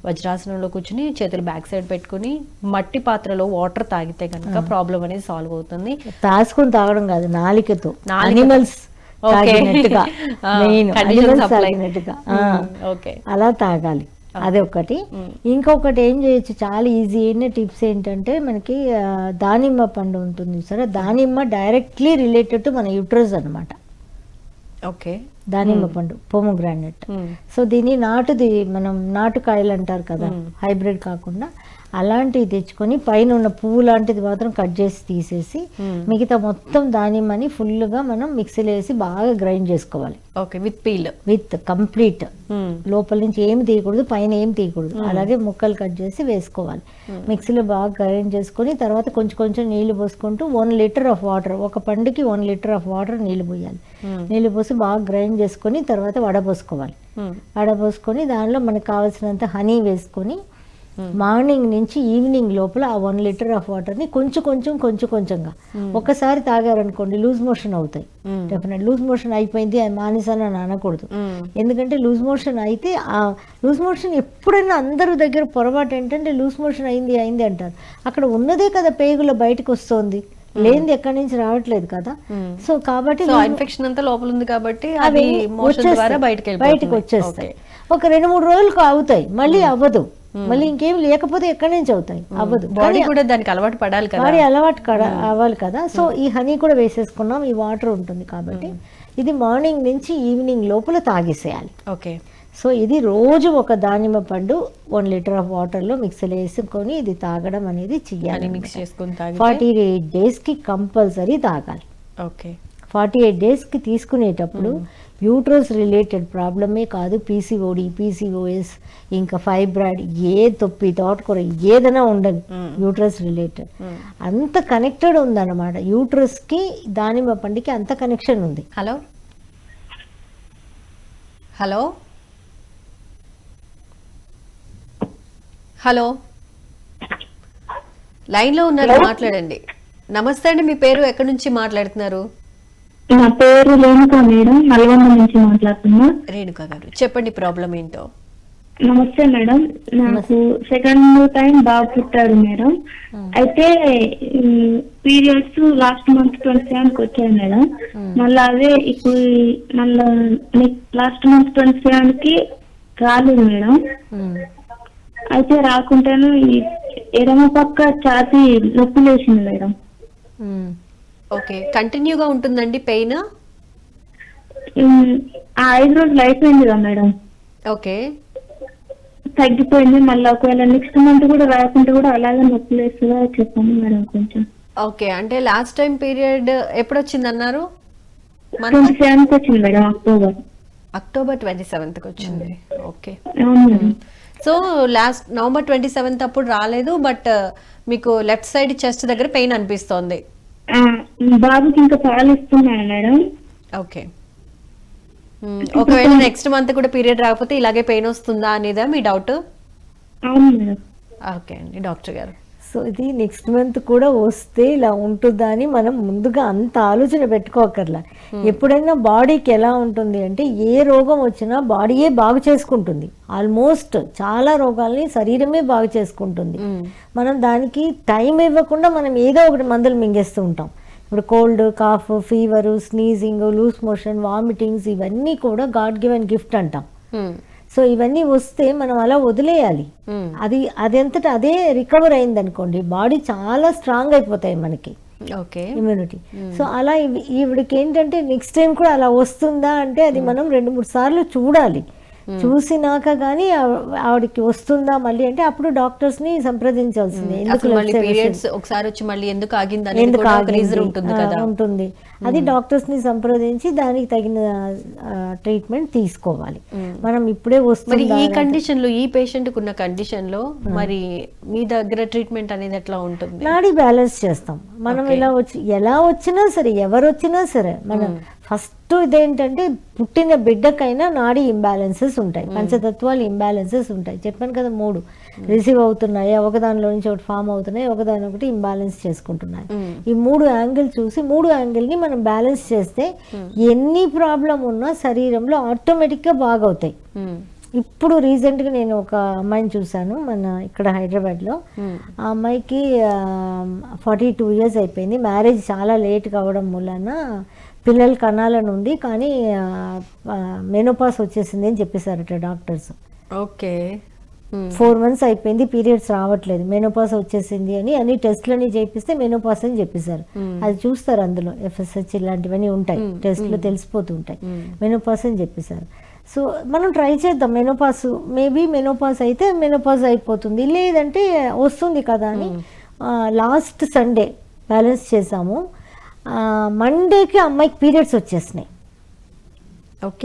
వజ్రాసనంలో కూర్చుని చేతులు బ్యాక్ సైడ్ పెట్టుకుని మట్టి పాత్రలో వాటర్ తాగితే కనుక ప్రాబ్లం అనేది సాల్వ్ అవుతుంది. తాసుకుని తాగడం కాదు, నాలికతో అనిమల్స్ అలా తాగాలి. అదే ఒకటి. ఇంకొకటి ఏం చేయొచ్చు, చాలా ఈజీ అయిన టిప్స్ ఏంటంటే మనకి దానిమ్మ పండు ఉంటుంది సరే, దానిమ్మ డైరెక్ట్లీ రిలేటెడ్ టు మన యూట్రస్ అనమాట. ఓకే. దానిమ్మ పండు పొమోగ్రానైట్. సో దీన్ని మనం నాటుకాయలు అంటారు కదా, హైబ్రిడ్ కాకుండా అలాంటివి తెచ్చుకొని పైన ఉన్న పువ్వు లాంటిది మాత్రం కట్ చేసి తీసేసి మిగతా మొత్తం దానిమ్మని ఫుల్గా మనం మిక్సీలో వేసి బాగా గ్రైండ్ చేసుకోవాలి. ఓకే. విత్ కంప్లీట్ లోపల నుంచి ఏమి తీయకూడదు, పైన ఏమి తీయకూడదు, అలాగే ముక్కలు కట్ చేసి వేసుకోవాలి. మిక్సీలో బాగా గ్రైండ్ చేసుకొని తర్వాత కొంచెం నీళ్లు పోసుకుంటూ 1 liter ఆఫ్ వాటర్, ఒక పండుకి 1 liter ఆఫ్ వాటర్ నీళ్లు పోయాలి. నీళ్లు పోసి బాగా గ్రైండ్ చేసుకొని తర్వాత వడపోసుకోవాలి. వడపోసుకొని దానిలో మనకు కావాల్సినంత హనీ వేసుకొని మార్నింగ్ నుంచి ఈవినింగ్ లోపల ఆ 1 లీటర్ ఆఫ్ వాటర్ని కొంచెంగా ఒకసారి తాగారనుకోండి లూజ్ మోషన్ అవుతాయి. డెఫినెట్ లూజ్ మోషన్ అయిపోయింది అది మానేసాను అని అనకూడదు. ఎందుకంటే లూజ్ మోషన్ అయితే ఆ లూజ్ మోషన్ ఎప్పుడైనా అందరూ దగ్గర పొరపాటు ఏంటంటే లూజ్ మోషన్ అయింది అంటారు. అక్కడ ఉన్నదే కదా పేగులో బయటకు వస్తుంది, లేనిది ఎక్కడి నుంచి రావట్లేదు కదా. సో కాబట్టి ఇన్ఫెక్షన్ అంతా లోపల ఉంది కాబట్టి అది మోషన్ ద్వారా బయటకు వచ్చేస్తాయి. ఒక 2-3 రోజులకు అవుతాయి, మళ్ళీ అవ్వదు. మళ్ళీ ఇంకేం లేకపోతే ఎక్కడి నుంచి అవుతాయి, అవ్వదు. బాడీ కూడా దానికి అలవాటు పడాలి కదా, బాడీ అలవాటు అవ్వాలి కదా. సో ఈ హనీ కూడా వేసేసుకున్నాం, ఈ వాటర్ ఉంటుంది కాబట్టి ఇది మార్నింగ్ నుంచి ఈవినింగ్ లోపల తాగేసేయాలి. ఓకే. సో ఇది రోజు ఒక దానిమ్మ పండు 1 లీటర్ ఆఫ్ వాటర్లో మిక్సీలో వేసుకొని ఇది తాగడం అనేది చెయ్యాలి. మిక్స్ చేసుకొని 48 డేస్కి కంపల్సరీ తాగాలి. ఓకే. 48 డేస్కి తీసుకునేటప్పుడు యూట్రస్ రిలేటెడ్ ప్రాబ్లమే కాదు, పీసీఓడి, పీసీఓఎస్, ఇంకా ఫైబ్రాయిడ్, ఏ తొప్పి తోటకూర ఏదైనా ఉండదు యూట్రస్ రిలేటెడ్. అంత కనెక్టెడ్ ఉందన్నమాట యూట్రస్కి దానిమ్మ పండుకి, అంత కనెక్షన్ ఉంది. హలో హలో హలో లైన్లో ఉన్నారు, మాట్లాడండి. నమస్తే అండి, మీ పేరు ఎక్కడి నుంచి మాట్లాడుతున్నారు? నా పేరు రేణుకా మేడం, నల్గొండ నుంచి మాట్లాడుతున్నా. రేణుకా గారు చెప్పండి, ప్రాబ్లం ఏంటో. నమస్తే మేడం, నాకు సెకండ్ టైం బాబు పుట్టాడు మేడం. అయితే పీరియడ్స్ లాస్ట్ మంత్ 27కి వచ్చాయి మేడం. మళ్ళీ అదే ఇప్పుడు మళ్ళీ లాస్ట్ మంత్ 27కి రాలేదు మేడం. అయితే రాకుండానే ఎడమ పక్క ఛాతీ నొప్పి లేచింది మేడం. ఓకే. కంటిన్యూగా ఉంటుందండి పెయిన్? 5 రోజులు అయిపోయింది కదా మేడం. ఓకే. తగ్గిపోయింది. మళ్ళీ ఒకవేళ నెక్స్ట్ మంత్ కూడా రాకుంటే కూడా అలాగే నొప్పి లేస్తుందా చెప్పండి మేడం కొంచెం. ఓకే. అంటే లాస్ట్ టైం పీరియడ్ ఎప్పుడు వచ్చింది అన్నారు? 27కి వచ్చింది మేడం, అక్టోబర్ 27కి వచ్చింది. ఓకే. అవును మేడం. సో లాస్ట్ నవంబర్ 27 అప్పుడు రాలేదు, బట్ మీకు లెఫ్ట్ సైడ్ చెస్ట్ దగ్గర పెయిన్ అనిపిస్తోంది. బాబుకి ఇంకా పాలు ఇస్తున్నాను మేడం. ఓకే. ఒకవేళ నెక్స్ట్ మంత్ కూడా పీరియడ్ రాకపోతే ఇలాగే పెయిన్ వస్తుందా అనేదా మీ డౌట్? అవును మేడం. ఓకే అండి డాక్టర్ గారు. సో ఇది నెక్స్ట్ మంత్ కూడా వస్తే ఇలా ఉంటుందా అని మనం ముందుగా అంత ఆలోచన పెట్టుకోకర్లా. ఎప్పుడైనా బాడీకి ఎలా ఉంటుంది అంటే ఏ రోగం వచ్చినా బాడీయే బాగు చేసుకుంటుంది. ఆల్మోస్ట్ చాలా రోగాల్ని శరీరమే బాగు చేసుకుంటుంది. మనం దానికి టైం ఇవ్వకుండా మనం ఏదో ఒకటి మందులు మింగేస్తూ ఉంటాం. ఇప్పుడు cold, cough, fever, sneezing, loose motion, vomitings ఇవన్నీ కూడా గాడ్ గివెన్ గిఫ్ట్ అంటాం. సో ఇవన్నీ వస్తే మనం అలా వదిలేయాలి. అదంతటా అదే రికవర్ అయింది అనుకోండి, బాడీ చాలా స్ట్రాంగ్ అయిపోతాయి మనకి, ఓకే, ఇమ్యూనిటీ. సో అలా ఈవిడికి ఏంటంటే నెక్స్ట్ టైం కూడా అలా వస్తుందా అంటే అది మనం 2-3 సార్లు చూడాలి. చూసినాక కానీ ఆవిడకి వస్తుందా మళ్ళీ అంటే అప్పుడు డాక్టర్స్ ని సంప్రదించాల్సిందే. ఉంటుంది అది డాక్టర్స్ ని సంప్రదించి దానికి తగిన ట్రీట్మెంట్ తీసుకోవాలి. మనం ఇప్పుడే వస్తుంది. ఈ కండిషన్ లో, ఈ పేషెంట్ ఉన్న కండిషన్ లో మరి మీ దగ్గర ట్రీట్మెంట్ అనేది ఎట్లా ఉంటుంది? నాడీ బ్యాలెన్స్ చేస్తాం మనం. ఎలా వచ్చినా సరే, ఎవరు వచ్చినా సరే, మనం ఫస్ట్ ఇదేంటంటే పుట్టిన బిడ్డకైనా నాడీ ఇంబ్యాలెన్సెస్ ఉంటాయి, పంచతత్వాలు ఇంబ్యాలెన్సెస్ ఉంటాయి. చెప్పాను కదా 3 రిసీవ్ అవుతున్నాయి, ఒకదానిలో నుంచి ఒకటి ఫామ్ అవుతున్నాయి, ఒకటి ఇంబ్యాలెన్స్ చేసుకుంటున్నాయి. ఈ 3 యాంగిల్ చూసి 3 యాంగిల్ని మనం బ్యాలెన్స్ చేస్తే ఎన్ని ప్రాబ్లం ఉన్నా శరీరంలో ఆటోమేటిక్గా బాగవుతాయి. ఇప్పుడు రీసెంట్గా నేను ఒక అమ్మాయిని చూశాను మన ఇక్కడ హైదరాబాద్లో. ఆ అమ్మాయికి 42 ఇయర్స్ అయిపోయింది. మ్యారేజ్ చాలా లేట్ కావడం వలన పిల్లలు కనాలని ఉంది, కానీ మెనోపాస్ వచ్చేసింది అని చెప్పేశారట డాక్టర్స్. ఓకే. 4 months అయిపోయింది, పీరియడ్స్ రావట్లేదు, మెనోపాస్ వచ్చేసింది అని అన్ని టెస్ట్లని చేపిస్తే మెనోపాస్ అని చెప్పేశారు. అది చూస్తారు, అందులో FSH ఇలాంటివన్నీ ఉంటాయి, టెస్ట్లు తెలిసిపోతూ ఉంటాయి. మెనోపాస్ అని చెప్పేశారు. సో మనం ట్రై చేద్దాం. మేబీ మెనోపాస్ అయితే మెనోపాస్ అయిపోతుంది, లేదంటే వస్తుంది కదా అని లాస్ట్ సండే బ్యాలెన్స్ చేసాము. మండేకి అమ్మాయికి పీరియడ్స్ వచ్చేసినాయి.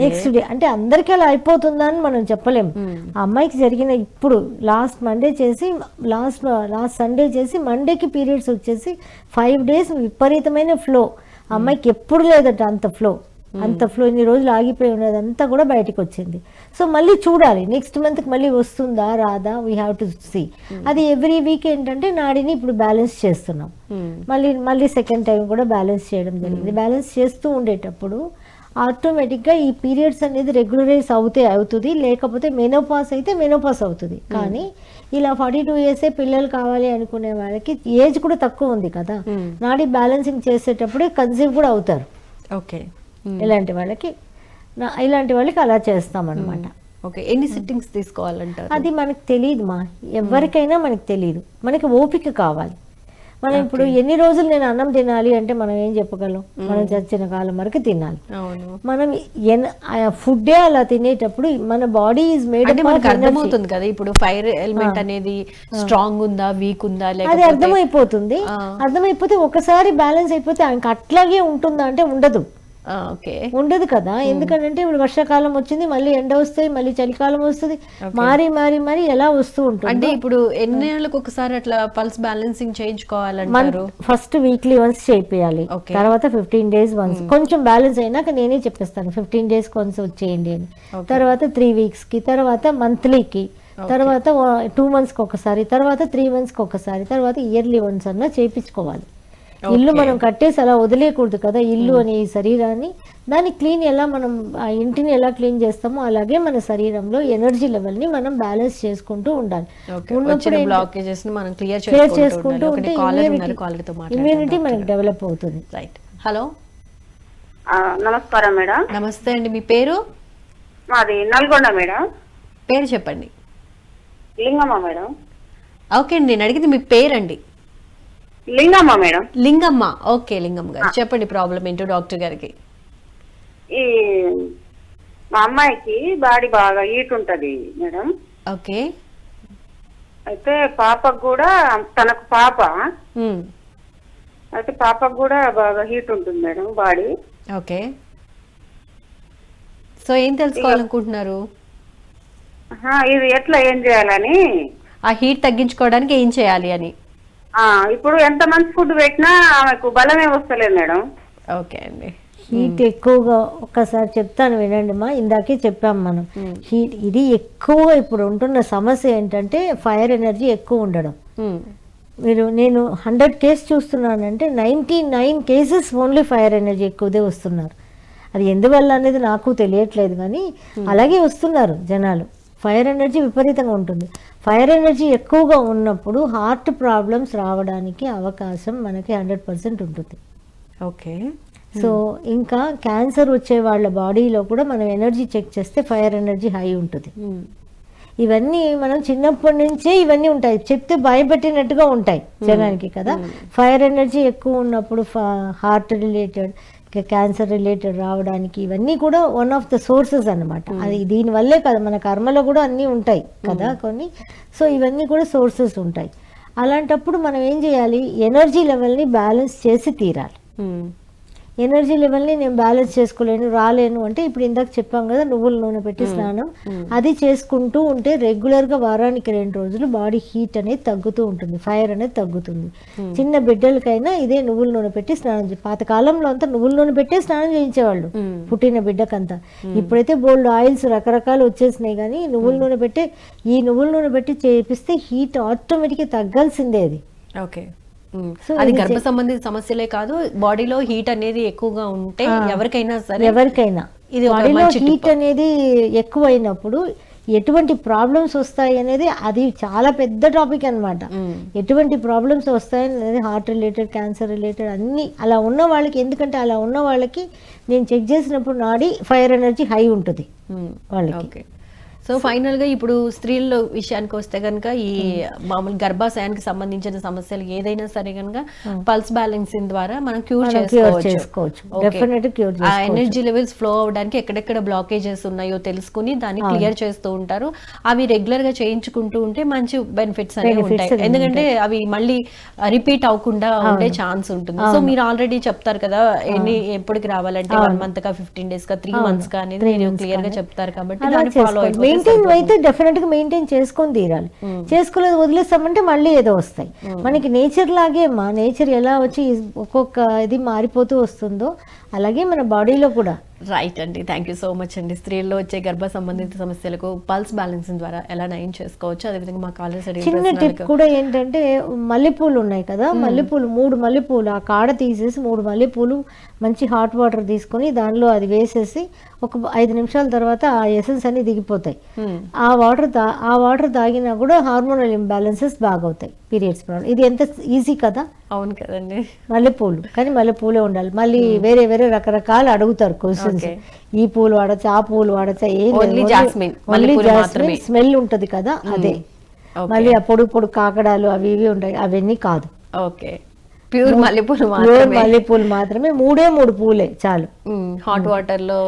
నెక్స్ట్ డే అంటే అందరికీ అలా అయిపోతుందా అని మనం చెప్పలేము. ఆ అమ్మాయికి జరిగిన ఇప్పుడు లాస్ట్ సండే చేసి మండేకి పీరియడ్స్ వచ్చేసి 5 days విపరీతమైన ఫ్లో. అమ్మాయికి ఎప్పుడు లేదట అంత ఫ్లో. అంత ఫ్లో ఇన్ని రోజులు ఆగిపోయి ఉన్నది అంతా కూడా బయటకు వచ్చింది. సో మళ్ళీ చూడాలి నెక్స్ట్ మంత్కి మళ్ళీ వస్తుందా రాదా, వీ హ్యావ్ టు సీ. అది ఎవ్రీ వీక్ ఏంటంటే నాడిని ఇప్పుడు బ్యాలెన్స్ చేస్తున్నాం. మళ్ళీ సెకండ్ టైం కూడా బ్యాలెన్స్ చేయడం జరిగింది. బ్యాలెన్స్ చేస్తూ ఉండేటప్పుడు ఆటోమేటిక్గా ఈ పీరియడ్స్ అనేది రెగ్యులరైజ్ అవుతుంది. లేకపోతే మెనోపాస్ అయితే మెనోపాస్ అవుతుంది. కానీ ఇలా 42 years పిల్లలు కావాలి అనుకునే వాళ్ళకి ఏజ్ కూడా తక్కువ ఉంది కదా, నాడి బ్యాలెన్సింగ్ చేసేటప్పుడే కన్సీవ్ కూడా అవుతారు. ఓకే, ఇలాంటి వాళ్ళకి అలా చేస్తాం అనమాట. ఓకే, ఎన్ని సిట్టింగ్స్ తీసుకోవాలంటారు? అది మనకు తెలియదు మా, ఎవరికైనా మనకు తెలియదు. మనకి ఓపిక కావాలి. మనం ఇప్పుడు ఎన్ని రోజులు నేను అన్నం తినాలి అంటే మనం ఏం చెప్పగలం? మనం చచ్చిన కాలం వరకు తినాలి. మనం ఫుడ్డే అలా తినేటప్పుడు మన బాడీ ఈజ్ మేడ్ అంటే మనకు అర్థమవుతుంది కదా ఇప్పుడు ఫైర్ ఎలిమెంట్ అనేది స్ట్రాంగ్ ఉందా వీక్ ఉందా, అది అర్థమైపోతుంది. అర్థమైపోతే ఒకసారి బ్యాలెన్స్ అయిపోతే ఇంకా అట్లాగే ఉంటుందా అంటే ఉండదు. ఉండదు కదా, ఎందుకంటే ఇప్పుడు వర్షాకాలం వచ్చింది, మళ్ళీ ఎండ వస్తాయి, మళ్ళీ చలికాలం వస్తుంది, మారి మారి మారి ఎలా వస్తూ ఉంటుంది. అంటే ఇప్పుడు ఎన్ని నెలలకు ఒకసారి అట్లా పల్స్ బ్యాలెన్సింగ్ చేయించుకోవాలంటారు? ఫస్ట్ వీక్లీ వన్స్ చేయాలి, తర్వాత 15 days వన్స్. కొంచెం బ్యాలెన్స్ అయినాక నేనే చెప్పేస్తాను 15 days వన్స్ వచ్చేయండి అని. తర్వాత 3 weeks కి, తర్వాత మంత్లీకి, తర్వాత 2 months కి ఒకసారి, తర్వాత 3 months కి ఒకసారి, తర్వాత ఇయర్లీ వన్స్ అన్నా చేయించుకోవాలి. ఇల్లు మనం కట్టేసి అలా వదిలేయకూడదు కదా. ఇల్లు అనే ఈ శరీరాన్ని దాన్ని క్లీన్ ఎలా మనం ఆ ఇంటిని ఎలా క్లీన్ చేస్తామో అలాగే మన శరీరంలో ఎనర్జీ లెవెల్ ని మనం బ్యాలెన్స్ చేసుకుంటూ ఉండాలి. క్లియర్ చేసుకుంటూ ఉంటే ఇమ్యూనిటీ మనకి డెవలప్ అవుతుంది. రైట్. హలో, నమస్కారం మేడం. నమస్తే అండి, మీ పేరు? మాది నల్గొండ మేడం. పేరు చెప్పండి. లింగమ్మ మేడం. ఓకే అండి, నేను అడిగింది మీ పేరండి. లింగమ్మ మేడం. లింగమ్మ. ఓకే లింగమ్మ గారు చెప్పండి, ప్రాబ్లం ఏంటో డాక్టర్ గారికి. ఈ మా అమ్మాయికి బాడీ బాగా హీట్ ఉంటది మేడం. ఓకే. అయితే పాపకు కూడా, తనకు పాప అయితే పాపకు కూడా బాగా హీట్ ఉంటుంది మేడం బాడీ. ఓకే. సో ఏం తెలుసుకోవాలనుకుంటున్నారు? ఇది ఎట్లా ఏం చేయాలని, ఆ హీట్ తగ్గించుకోవడానికి ఏం చేయాలి అని. ఇప్పుడు ఎంత మంచి ఫుడ్ పెట్టినా ఆమెకు బలమే వస్తలేదు మేడం. ఓకే అండి. హీట్ ఎక్కువగా ఒక్కసారి చెప్తాను వినండి మా, ఇందాకే చెప్పాం మనం. హీట్ ఇది ఎక్కువగా ఇప్పుడు ఉంటున్న సమస్య ఏంటంటే ఫైర్ ఎనర్జీ ఎక్కువ ఉండడం. నేను 100 cases చూస్తున్నానంటే 99 cases ఓన్లీ ఫైర్ ఎనర్జీ ఎక్కువదే వస్తున్నారు. అది ఎందువల్ల అనేది నాకు తెలియట్లేదు, కానీ అలాగే వస్తున్నారు జనాలు. ఫైర్ ఎనర్జీ విపరీతంగా ఉంటుంది. ఫైర్ ఎనర్జీ ఎక్కువగా ఉన్నప్పుడు హార్ట్ ప్రాబ్లమ్స్ రావడానికి అవకాశం మనకి 100% ఉంటుంది. ఓకే. సో ఇంకా క్యాన్సర్ వచ్చే వాళ్ళ బాడీలో కూడా మనం ఎనర్జీ చెక్ చేస్తే ఫైర్ ఎనర్జీ హై ఉంటుంది. ఇవన్నీ మనం చిన్నప్పటి నుంచే ఇవన్నీ ఉంటాయి, చెప్తే భయపెట్టినట్టుగా ఉంటాయి జనానికి కదా. ఫైర్ ఎనర్జీ ఎక్కువ ఉన్నప్పుడు హార్ట్ రిలేటెడ్, క్యాన్సర్ రిలేటెడ్ రావడానికి ఇవన్నీ కూడా వన్ ఆఫ్ ద సోర్సెస్ అనమాట. అది దీనివల్లే కదా, మన కర్మలో కూడా అన్నీ ఉంటాయి కదా కొన్ని. సో ఇవన్నీ కూడా సోర్సెస్ ఉంటాయి. అలాంటప్పుడు మనం ఏం చేయాలి, ఎనర్జీ లెవెల్ని బ్యాలెన్స్ చేసి తీరాలి. ఎనర్జీ లెవెల్ని నేను బ్యాలెన్స్ చేసుకోలేను, రాలేను అంటే ఇప్పుడు ఇందాక చెప్పాం కదా నువ్వుల నూనె పెట్టి స్నానం, అది చేసుకుంటూ ఉంటే రెగ్యులర్గా వారానికి 2 రోజులు బాడీ హీట్ అనేది తగ్గుతూ ఉంటుంది, ఫైర్ అనేది తగ్గుతుంది. చిన్న బిడ్డలకైనా ఇదే నువ్వుల నూనె పెట్టి స్నానం పాతకాలంలో అంతా నువ్వుల నూనె పెట్టే స్నానం చేయించేవాళ్ళు పుట్టిన బిడ్డకంతా. ఇప్పుడైతే బోల్డ్ ఆయిల్స్ రకరకాలు వచ్చేసినాయి, కానీ నువ్వుల నూనె పెట్టి చేపిస్తే హీట్ ఆటోమేటిక్గా తగ్గాల్సిందే అది. ఓకే. అది గర్భ సంబంధిత సమస్యలే కాదు, బాడీలో హీట్ అనేది ఎక్కువగా ఉంటే ఎవరికైనా ఇది బాడీలో హీట్ అనేది ఎక్కువైనప్పుడు ఎటువంటి ప్రాబ్లమ్స్ వస్తాయి అనేది అది చాలా పెద్ద టాపిక్ అన్నమాట. ఎటువంటి ప్రాబ్లమ్స్ వస్తాయి అనేది హార్ట్ రిలేటెడ్, క్యాన్సర్ రిలేటెడ్ అన్ని అలా ఉన్న వాళ్ళకి, ఎందుకంటే అలా ఉన్న వాళ్ళకి నేను చెక్ చేసినప్పుడు నాడి ఫైర్ ఎనర్జీ హై ఉంటుంది వాళ్ళకి. సో ఫైనల్ గా ఇప్పుడు స్త్రీల విషయానికి వస్తే కనుక ఈ మామూలు గర్భాశయానికి సంబంధించిన సమస్యలు ఏదైనా సరే కనుక పల్స్ బ్యాలెన్సింగ్ ద్వారా మనం క్యూర్ చేసుకోవచ్చు. ఆ ఎనర్జీ లెవెల్స్ ఫ్లో అవడానికి ఎక్కడెక్కడ బ్లాకేజెస్ ఉన్నాయో తెలుసుకుని దాన్ని క్లియర్ చేస్తూ ఉంటారు. అవి రెగ్యులర్ గా చేయించుకుంటూ ఉంటే మంచి బెనిఫిట్స్ అనేవి ఉంటాయి, ఎందుకంటే అవి మళ్ళీ రిపీట్ అవ్వకుండా ఉండే ఛాన్స్ ఉంటుంది. సో మీరు ఆల్రెడీ చెప్తారు కదా ఎప్పటికి రావాలంటే 1 month కా 15 days కా 3 months కా అనేది మీరు క్లియర్ గా చెప్తారు కాబట్టి దాన్ని ఫాలో అయిపోయి మెయింటైన్ అయితే డెఫినెట్ గా మెయింటైన్ చేసుకొని తీరాలి. చేసుకోలేదు వదిలేస్తామంటే మళ్ళీ ఏదో వస్తాయి. మనకి నేచర్ లాగే నేచర్ ఎలా వచ్చి ఒక్కొక్క ఇది మారిపోతూ వస్తుందో అలాగే మన బాడీలో కూడా రైట్ అండి, థ్యాంక్ యూ సో మచ్ అండి. స్త్రీల్లో వచ్చే గర్భ సంబంధిత సమస్యలకు పల్స్ బ్యాలెన్సింగ్ ద్వారా ఎలా నయం చేసుకోవచ్చు, అదేవిధంగా మా కాలర్స్ చిన్న టిప్ కూడా ఏంటంటే మల్లెపూలు ఉన్నాయి కదా, మల్లెపూలు 3 మల్లెపూలు ఆ కాడ తీసేసి 3 మల్లెపూలు మంచి హాట్ వాటర్ తీసుకొని దానిలో అది వేసేసి ఒక 5 నిమిషాల తర్వాత ఆ ఎసెన్స్ అన్ని దిగిపోతాయి. ఆ వాటర్ తాగినా కూడా హార్మోనల్ ఇంబ్యాలెన్సెస్ బాగవుతాయి పీరియడ్స్ ప్రాబ్లం. ఇది ఎంత ఈజీ కదా. అవును కదండి. మల్లెపూలు కానీ మల్లెపూలే ఉండాలి. మళ్ళీ వేరే వేరే రకరకాలు అడుగుతారు క్వశ్చన్స్, ఈ పూలు వాడచ్చా ఆ పూలు వాడచ్చా, Only jasmine, ఓన్లీ మల్లెపూలు జాస్మిన్ మాత్రమే. స్మెల్ ఉంటది కదా అదే. మళ్ళీ ఆ పొడుగు కాకడాలు అవి ఇవి ఉంటాయి, అవన్నీ కాదు. ఓకే, ప్యూర్ మల్లెపూలు ప్యూర్ మాత్రమే. మల్లెపూలు మాత్రమే, 3 పూలే చాలు. హాట్ వాటర్ లో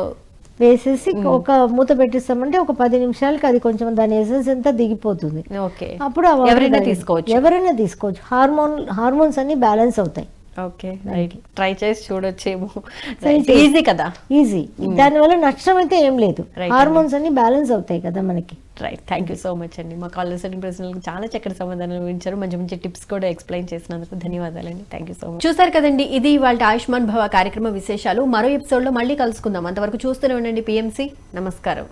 వేసేసి ఒక మూత పెట్టిస్తామంటే ఒక 10 నిమిషాలకి అది కొంచెం దాని ఎసెన్స్ అంతా దిగిపోతుంది. ఓకే, అప్పుడు ఆ water ఎవరైనా తాగండి. తీసుకోవచ్చు. ఎవరైనా తీసుకోవచ్చు. హార్మోన్స్ అన్ని బ్యాలెన్స్ అవుతాయి. ఓకే, రైట్, ట్రై చేసి చూడొచ్చేమో. Try ఈజీ కదా. ఈజీ. దానివల్ల నష్టం అయితే ఏం లేదు. Right హార్మోన్స్ అన్ని బ్యాలెన్స్ అవుతాయి కదా మనకి. Right, thank you so much అండి. మా కాలర్స్ అండ్ ప్రశ్నలకు చాలా చక్కటి సమాధానాలు ఇచ్చారు, మంచి మంచి టిప్స్ కూడా ఎక్స్ప్లెయిన్ చేసినందుకు ధన్యవాదాలండి. Thank you so much. చూసారు కదండి, ఇది ఇవాళ ఆయుష్మాన్ భవ కార్యక్రమ విశేషాలు. మరో ఎపిసోడ్ లో మళ్ళీ కలుసుకుందాం. అంతవరకు చూస్తూనే ఉండండి PMC. నమస్కారం.